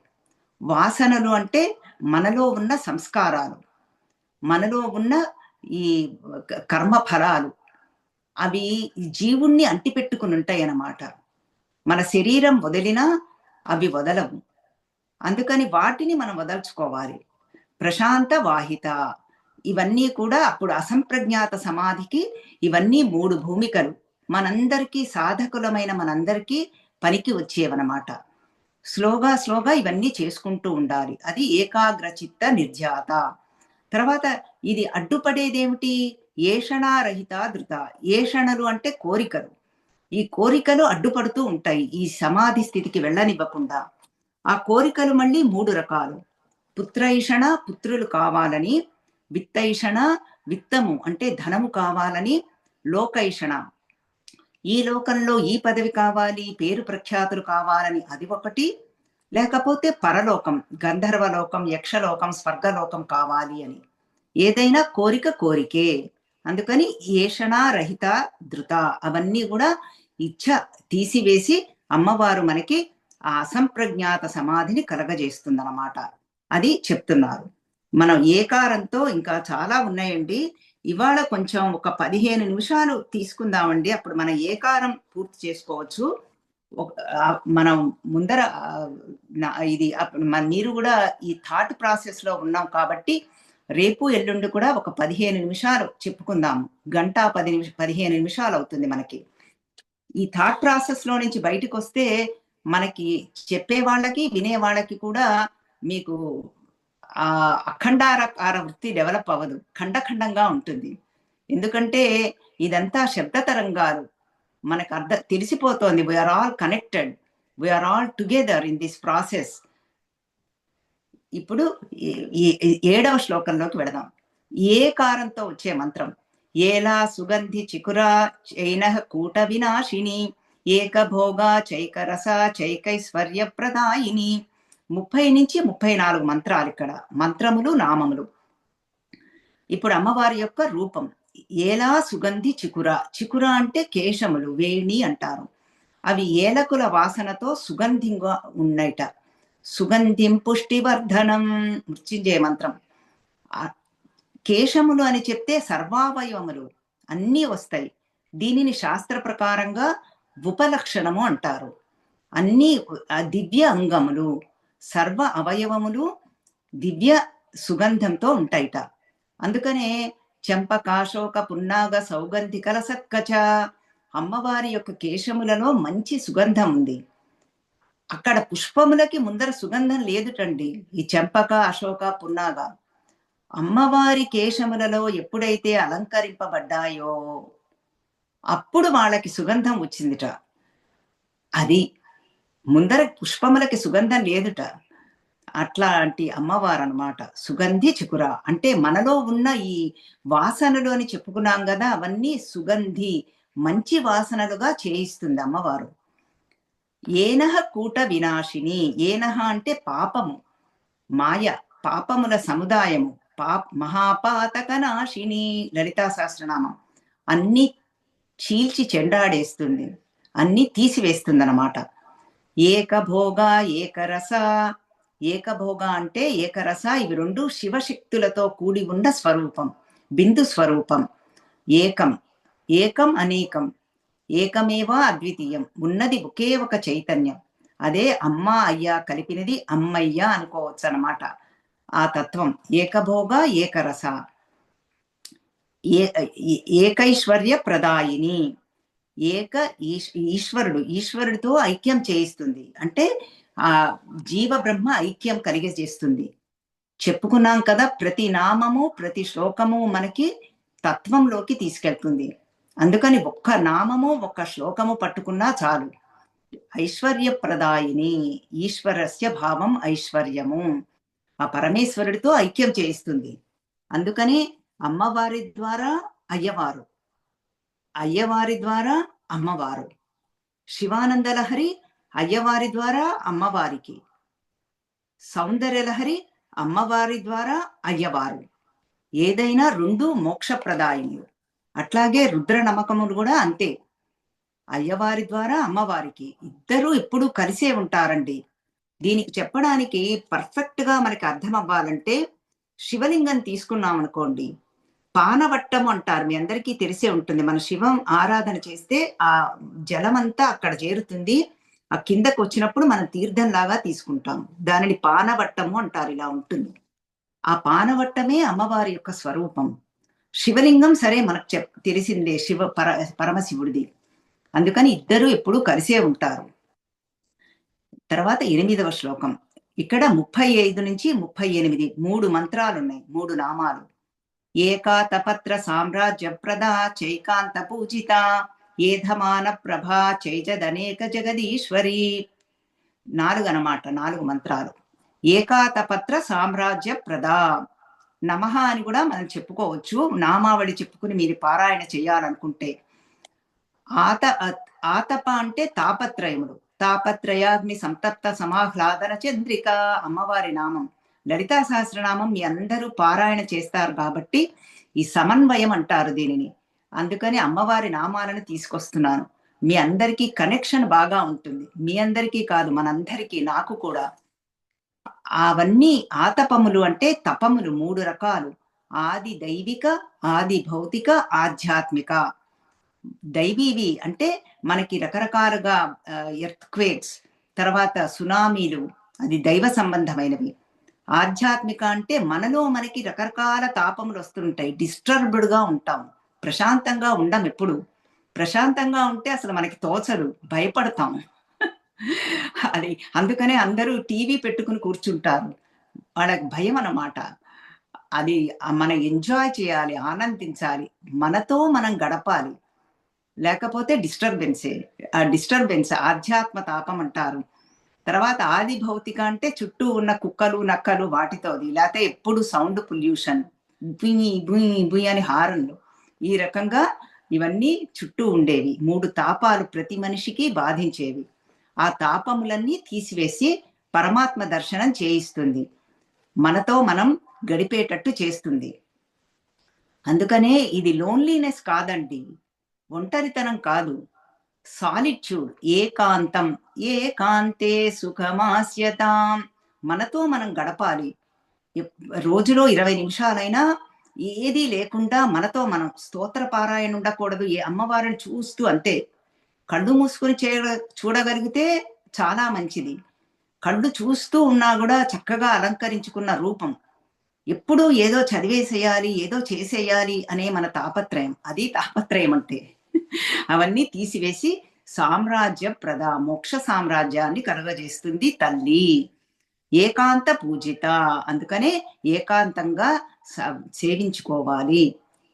వాసనలు అంటే మనలో ఉన్న సంస్కారాలు, మనలో ఉన్న ఈ కర్మ ఫలాలు. అవి జీవుణ్ణి అంటిపెట్టుకుని ఉంటాయి అన్నమాట. మన శరీరం వదిలినా అవి వదలవు. అందుకని వాటిని మనం వదల్చుకోవాలి. ప్రశాంత వాహిత. ఇవన్నీ కూడా అప్పుడు అసంప్రజ్ఞాత సమాధికి ఇవన్నీ 3 భూమికలు. మనందరికీ సాధకులమైన మనందరికీ పనికి వచ్చేవన్నమాట. స్లోగా ఇవన్నీ చేసుకుంటూ ఉండాలి. అది ఏకాగ్ర చిత్త నిర్ధ్యాత. తర్వాత ఇది అడ్డుపడేదేమిటి? ఏషణారహిత ధృత. ఏషణలు అంటే కోరికలు. ఈ కోరికలు అడ్డుపడుతూ ఉంటాయి ఈ సమాధి స్థితికి వెళ్ళనివ్వకుండా. ఆ కోరికలు మళ్ళీ 3 రకాలు. పుత్రైషణ పుత్రులు కావాలని, విత్తైషణ విత్తము అంటే ధనము కావాలని, లోకైషణ ఈ లోకంలో ఈ పదవి కావాలి, పేరు ప్రఖ్యాతులు కావాలని అది ఒకటి. లేకపోతే పరలోకం, గంధర్వలోకం, యక్షలోకం, స్వర్గలోకం కావాలి అని. ఏదైనా కోరికే. అందుకని ఏషణారహిత ధృత. అవన్నీ కూడా ఇచ్ఛ తీసివేసి అమ్మవారు మనకి ఆ అసంప్రజ్ఞాత సమాధిని కలగజేస్తుందన్నమాట. అది చెప్తున్నారు. మనం ఏకారంతో ఇంకా చాలా ఉన్నాయండి. ఇవాళ కొంచెం ఒక 15 నిమిషాలు తీసుకుందామండి. అప్పుడు మన ఏకారం పూర్తి చేసుకోవచ్చు. ఒక మనం ముందర ఇది మీరు గూడా ఈ థాట్ ప్రాసెస్‌లో ఉన్నాం కాబట్టి, రేపు, ఎల్లుండి కూడా ఒక 15 నిమిషాలు చెప్పుకుందాము. గంట 15 నిమిషాలవుతుంది మనకి. ఈ థాట్ ప్రాసెస్‌లో నుంచి బయటికొస్తే, మనకి చెప్పే వాళ్ళకి, వినే వాళ్ళకి కూడా మీకు అఖండారకార వృత్తి డెవలప్ అవ్వదు. ఖండంగా ఉంటుంది. ఎందుకంటే ఇదంతా శబ్ద తరంగాలు. మనకు తెలిసిపోతోంది. We are all connected. We are all together in this process. ఇప్పుడు ఈ 7వ శ్లోకంలోకి వెళదాం. ఏకారంతో వచ్చే మంత్రం. ఏలా సుగంధి చికురా చైనః కూట వినాశిని ఏకభోగా చైకరస చైకైశ్వర్య ప్రదాయిని. 30-34 మంత్రాలు ఇక్కడ. మంత్రములు, నామములు. ఇప్పుడు అమ్మవారి యొక్క రూపం. ఏలా సుగంధి చికుర. చికుర అంటే కేశములు, వేణి అంటారు. అవి ఏలకుల వాసనతో సుగంధింగా ఉన్నట. సుగంధిం పుష్టివర్ధనం మృత్యుంజయ మంత్రం. కేశములు అని చెప్తే సర్వావయవములు అన్నీ వస్తాయి. దీనిని శాస్త్ర ప్రకారంగా ఉపలక్షణము అంటారు. అన్ని దివ్య అంగములు, సర్వ అవయవములు దివ్య సుగంధంతో ఉంటాయిట. అందుకనే చెంపకాశోక పున్నాగ సౌగంధికల సత్కచ. అమ్మవారి యొక్క కేశములలో మంచి సుగంధం ఉంది. అక్కడ పుష్పములకి ముందర సుగంధం లేదుటండి. ఈ చెంపక, అశోక, పున్నాగ అమ్మవారి కేశములలో ఎప్పుడైతే అలంకరింపబడ్డాయో అప్పుడు వాళ్ళకి సుగంధం వచ్చిందిట. అది ముందర పుష్పములకి సుగంధం లేదుట. అట్లాంటి అమ్మవారు అన్నమాట. సుగంధి చికుర అంటే మనలో ఉన్న ఈ వాసనలు అని చెప్పుకున్నాం కదా, అవన్నీ సుగంధి మంచి వాసనలుగా చేయిస్తుంది అమ్మవారు. ఏనః కూట వినాశిని. ఏనః అంటే పాపము, మాయ, పాపముల సముదాయము, మహాపాతక నాశిని. లలితా సహస్రనామం. అన్ని చీల్చి చెండాడేస్తుంది, అన్ని తీసివేస్తుంది అన్నమాట. ఏకభోగ ఏకరస. ఏకభోగ అంటే ఏకరస. ఇవి రెండు శివశక్తులతో కూడి ఉన్న స్వరూపం, బిందు స్వరూపం. ఏకం, ఏకం అనేకం, ఏకమేవా అద్వితీయం. ఉన్నది ఒకే ఒక చైతన్యం. అదే అమ్మ అయ్య కలిపినది అమ్మయ్య అనుకోవచ్చు అన్నమాట. ఆ తత్వం ఏకభోగ ఏకరస. ఏకైశ్వర్య ప్రదాయిని. ఈశ్వరుడితో ఐక్యం చేయిస్తుంది. అంటే ఆ జీవ బ్రహ్మ ఐక్యం కలిగజేస్తుంది. చెప్పుకున్నాం కదా, ప్రతి నామము, ప్రతి శ్లోకము మనకి తత్వంలోకి తీసుకెళ్తుంది. అందుకని ఒక్క నామము, ఒక్క శ్లోకము పట్టుకున్నా చాలు. ఐశ్వర్య ప్రదాయిని. ఈశ్వరస్య భావం ఐశ్వర్యము. ఆ పరమేశ్వరుడితో ఐక్యం చేయిస్తుంది. అందుకని అమ్మవారి ద్వారా అయ్యవారు, అయ్యవారి ద్వారా అమ్మవారు. శివానందలహరి అయ్యవారి ద్వారా అమ్మవారికి, సౌందర్యలహరి అమ్మవారి ద్వారా అయ్యవారు. ఏదైనా రెండు మోక్షప్రదాయములు. అట్లాగే రుద్ర నమ్మకములు కూడా అంతే. అయ్యవారి ద్వారా అమ్మవారికి ఇద్దరూ ఎప్పుడూ కలిసే ఉంటారండి. దీనికి చెప్పడానికి పర్ఫెక్ట్ గా మనకి అర్థం అవ్వాలంటే శివలింగం తీసుకున్నాం అనుకోండి. పానవట్టం అంటారు, మీ అందరికీ తెలిసే ఉంటుంది. మన శివం ఆరాధన చేస్తే ఆ జలమంతా అక్కడ చేరుతుంది. ఆ కిందకు వచ్చినప్పుడు మనం తీర్థంలాగా తీసుకుంటాం. దానిని పానవట్టము అంటారు. ఇలా ఉంటుంది. ఆ పానవట్టమే అమ్మవారి యొక్క స్వరూపం. శివలింగం సరే మనకు తెలిసిందే, పరమశివుడిది. అందుకని ఇద్దరు ఎప్పుడూ కలిసే ఉంటారు. తర్వాత 8వ శ్లోకం. ఇక్కడ 35-38 3 మంత్రాలున్నాయి, 3 నామాలు. ఏకాతపత్ర సామ్రాజ్యప్రదా చైకాంత పూజిత ఏధమాన ప్రభా చైజదనేక జగదీశ్వరి. 4 అన్నమాట, 4 మంత్రాలు. ఏకాతపత్ర సామ్రాజ్య ప్రదా. నమః అని కూడా మనం చెప్పుకోవచ్చు. నామావళి చెప్పుకుని మీరు పారాయణ చేయాలనుకుంటే. ఆతప అంటే తాపత్రయములు. తాపత్రయాగ్ని సంతప్త సమాహ్లాదన చంద్రిక అమ్మవారి నామం. లలితా సహస్రనామం మీ అందరూ పారాయణ చేస్తారు కాబట్టి ఈ సమన్వయం అంటారు దీనిని. అందుకని అమ్మవారి నామాలను తీసుకొస్తున్నాను. మీ అందరికీ కనెక్షన్ బాగా ఉంటుంది. మీ అందరికీ కాదు, మనందరికీ, నాకు కూడా. అవన్నీ ఆతపములు అంటే తపములు 3 రకాలు. ఆది దైవిక, ఆది భౌతిక, ఆధ్యాత్మిక. దైవీవి అంటే మనకి రకరకాలుగా ఎర్త్‌క్వేక్స్, తర్వాత సునామీలు, అది దైవ సంబంధమైనవి. ఆధ్యాత్మిక అంటే మనలో మనకి రకరకాల తాపములొస్తుంటాయి. డిస్టర్బ్‌డ్‌గా ఉంటాం. ప్రశాంతంగా ఉండమెప్పుడు. ప్రశాంతంగా ఉంటే అసలు మనకి తోచదు. భయపడతాం. అది అందుకనే అందరూ టీవీ పెట్టుకొని కూర్చుంటారు. వాళ్ళకి భయమనమాట. అది మనం ఎంజాయ్ చేయాలి, ఆనందించాలి. మనతో మనం గడపాలి. లేకపోతే డిస్టర్బెన్సే. ఆ డిస్టర్బెన్స్ ఆధ్యాత్మ తాపం అంటారు. తర్వాత ఆది భౌతిక అంటే చుట్టూ ఉన్న కుక్కలు, నక్కలు వాటితోది. లేతే ఎప్పుడు సౌండ్ పొల్యూషన్. బుయ్, బుయ్, బుయ్ అని హారన్‌లు. ఈ రకంగా ఇవన్నీ చుట్టూ ఉండేవి. 3 తాపాలు ప్రతి మనిషికి బాధించేవి. ఆ తాపములన్నీ తీసివేసి పరమాత్మ దర్శనం చేయిస్తుంది. మనతో మనం గడిపేటట్టు చేస్తుంది. అందుకనే ఇది లోన్లీనెస్ కాదండి. ఒంటరితనం కాదు. సాలిట్యూడ్ ఏకాంతం. ఏకాంతే సుఖమాస్యతాం. మనతో మనం గడపాలి. రోజులో 20 నిమిషాలైనా ఏదీ లేకుండా మనతో మనం స్తోత్ర పారాయణ ఉండకూడదు. ఏ అమ్మవారిని చూస్తూ అంతే. కళ్ళు మూసుకొని చూడగలిగితే చాలా మంచిది. కళ్ళు చూస్తూ ఉన్నా గూడా చక్కగా అలంకరించుకున్న రూపం. ఎప్పుడూ ఏదో చదివేసేయాలి, ఏదో చేసేయాలి అనే మన తాపత్రయం. అది తాపత్రయం అంటే. అవన్నీ తీసివేసి మోక్ష సామ్రాజ్యాన్ని కలుగజేస్తుంది తల్లి. ఏకాంత పూజిత. అందుకనే ఏకాంతంగా సేవించుకోవాలి.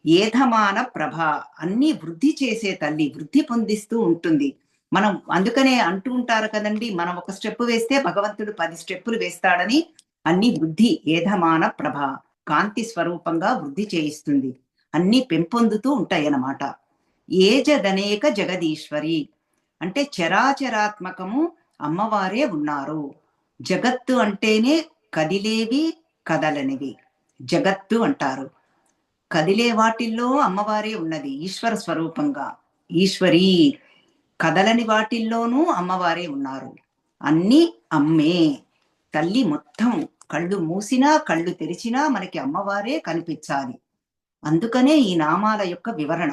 ఏధమాన ప్రభ. అన్నీ వృద్ధి చేసే తల్లి. వృద్ధి పొందిస్తూ ఉంటుంది. మనం అందుకనే అంటూ ఉంటారు కదండీ! మనం ఒక స్టెప్ వేస్తే భగవంతుడు 10 స్టెప్పులు వేస్తాడని. అన్నీ వృద్ధి ఏధమాన ప్రభ. కాంతి స్వరూపంగా వృద్ధి చేయిస్తుంది. అన్నీ పెంపొందుతూ ఉంటాయన్నమాట. ఏజదనేక జగదీశ్వరి. అంటే చరాచరాత్మకము అమ్మవారే ఉన్నారు. జగత్తు అంటేనే కదిలేవి, కదలనివి. జగత్తు అంటారు. కదిలే వాటిల్లో అమ్మవారే ఉన్నది ఈశ్వర స్వరూపంగా. ఈశ్వరీ. కదలని వాటిల్లోనూ అమ్మవారే ఉన్నారు. అన్నీ అమ్మే. తల్లి మొత్తం కళ్ళు మూసినా, కళ్ళు తెరిచినా మనకి అమ్మవారే కనిపించాలి. అందుకనే ఈ నామాల యొక్క వివరణ.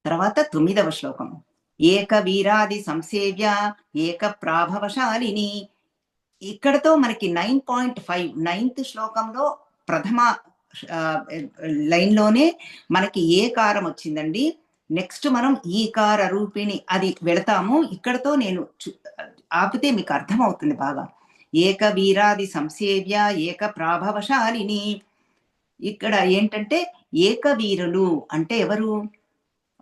తర్వాత 9వ శ్లోకం. ఏక వీరాది సంసేవ్య ఏక ప్రాభవశాలిని. ఇక్కడతో మనకి 9.5 9th శ్లోకంలో ప్రథమ లైన్‌లోనే మనకి ఏకారం వచ్చిందండి. నెక్స్ట్ మనం ఈకార రూపిణి అది వెళతాము. ఇక్కడతో నేను ఆపితే మీకు అర్థమవుతుంది బాగా. ఏక వీరాది సంసేవ్య ఏక ప్రాభవశాలిని. ఇక్కడ ఏంటంటే ఏకవీరులు అంటే ఎవరు?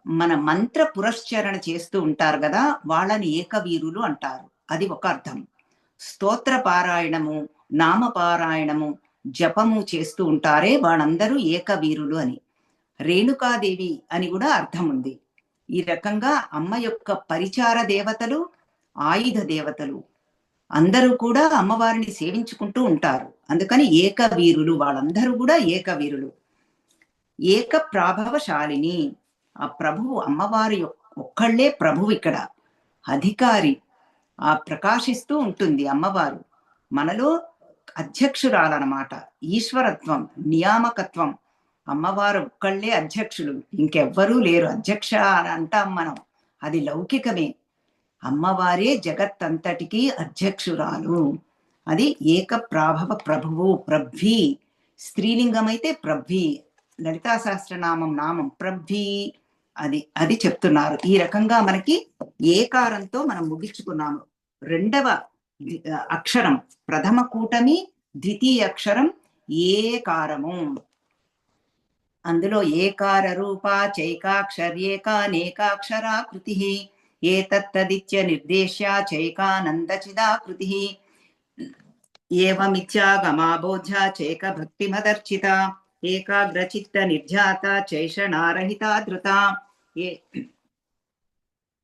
మన మంత్ర పురస్చరణ చేస్తూ ఉంటారు గదా! వాళ్ళని ఏకవీరులు అంటారు. అది ఒక అర్థం. స్తోత్ర పారాయణము, నామపారాయణము, జపము చేస్తూ ఉంటారే వాళ్ళందరూ ఏకవీరులు అని. రేణుకాదేవి అని గూడా అర్థం ఉంది. ఈ రకంగా అమ్మ యొక్క పరిచార దేవతలు, ఆయుధ దేవతలు అందరూ కూడా అమ్మవారిని సేవించుకుంటూ ఉంటారు. అందుకని ఏకవీరులు వాళ్ళందరూ గూడా ఏకవీరులు. ఏక ప్రాభవశాలిని. ఆ ప్రభువు అమ్మవారి ఒక్కళ్ళే ప్రభువు ఇక్కడ. అధికారి. ఆ ప్రకాశిస్తూ ఉంటుంది అమ్మవారు. మనలో అధ్యక్షురాలనమాట. ఈశ్వరత్వం, నియామకత్వం. అమ్మవారు ఒక్కళ్ళే అధ్యక్షులు. ఇంకెవ్వరూ లేరు. అధ్యక్ష అని అంటాం మనం. అది లౌకికమే. అమ్మవారే జగత్తంతటికీ అధ్యక్షురాలు. అది ఏక ప్రాభవ ప్రభువు ప్రభ్వి. స్త్రీలింగమైతే ప్రభ్వి. లలితా సహస్రనామం నామం ప్రభ్వి. అది చెప్తున్నారు. ఈ రకంగా మనకి ఏకారంతో మనం ముగించుకున్నాము. రెండవ అక్షరం ప్రథమ కూటమి, ద్వితీయ అక్షరం ఏకారము. అందులో ఏకార రూప చైకాక్షర్యేకానేకాక్షరాకృతి ఏతత్తదిత్య నిర్దేశ్య చైకానందచిదాకృతి ఏవమిత్యాగమాబోధ్య చైక భక్తిమదర్చిత ఏకాగ్రచిత్త నిర్జాత చైషణారహితా ధృత.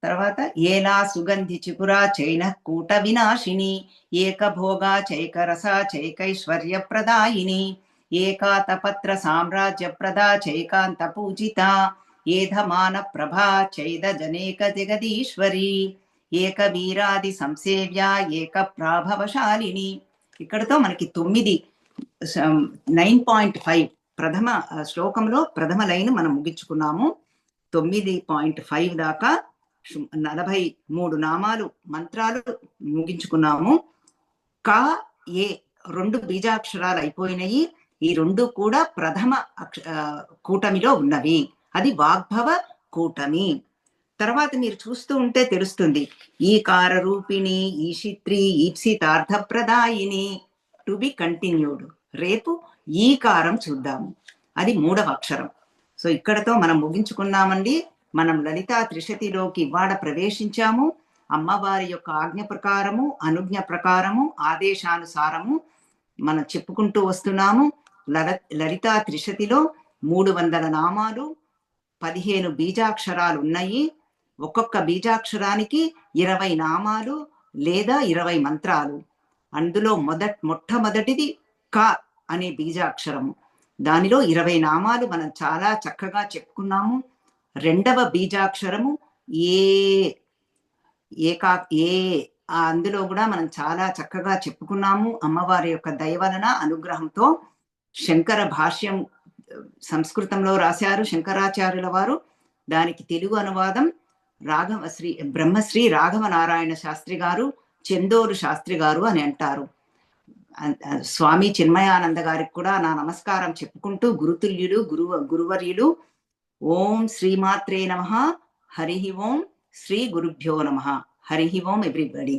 తర్వాత ఏలా సుగంధి చిపురా చైన కూట వినాశిని ఏకభోగా చైకరస చైకైశ్వర్య ప్రదాయిని ఏకాతపత్ర సామ్రాజ్య ప్రదా చైకాంత పూజిత ఏధమాన ప్రభా చైద జనేక జగదీశ్వరి ఏక వీరాది సంసేవ్య ఏక ప్రాభవశాలిని. ఇక్కడతో మనకి 9.5 ప్రథమ శ్లోకంలో ప్రథమ లైన్ మనం ముగించుకున్నాము. 9.5 దాకా 43 నామాలు మంత్రాలు ముగించుకున్నాము. క ఏ 2 బీజాక్షరాలు అయిపోయినాయి. ఈ 2 కూడా ప్రథమ కూటమిలో ఉన్నవి. అది వాగ్భవ కూటమి. తర్వాత మీరు చూస్తూ ఉంటే తెలుస్తుంది. ఈకార రూపిణి, ఈషిత్రి, ఈప్సితార్థప్రదాయిని, టు బి కంటిన్యూడ్. రేపు ఈకారం చూద్దాము. అది 3వ అక్షరం. సో ఇక్కడతో మనం ముగించుకున్నామండి. మనం లలితా త్రిశతిలోకి ఇవాళ ప్రవేశించాము. అమ్మవారి యొక్క ఆజ్ఞ ప్రకారము, అనుజ్ఞ ప్రకారము, ఆదేశానుసారము మనం చెప్పుకుంటూ వస్తున్నాము. లలితా త్రిశతిలో 300 నామాలు, 15 బీజాక్షరాలు ఉన్నాయి. ఒక్కొక్క బీజాక్షరానికి 20 నామాలు లేదా 20 మంత్రాలు. అందులో మొట్టమొదటిది క అనే బీజాక్షరము. దానిలో 20 నామాలు మనం చాలా చక్కగా చెప్పుకున్నాము. రెండవ బీజాక్షరము అందులో కూడా మనం చాలా చక్కగా చెప్పుకున్నాము. అమ్మవారి యొక్క దయ వలన అనుగ్రహంతో శంకర భాష్యం సంస్కృతంలో రాశారు శంకరాచార్యుల వారు. దానికి తెలుగు అనువాదం బ్రహ్మశ్రీ రాఘవ నారాయణ శాస్త్రి గారు, చందోలు శాస్త్రి గారు అని అంటారు. స్వామి చిన్మయానంద గారికి కూడా నా నమస్కారం చెప్పుకుంటూ, గురుతుల్యులు గురువర్యులు, ఓం శ్రీమాత్రే నమః. హరి ఓం. శ్రీ గురుభ్యో నమః. హరి ఓం ఎవ్రీబడి.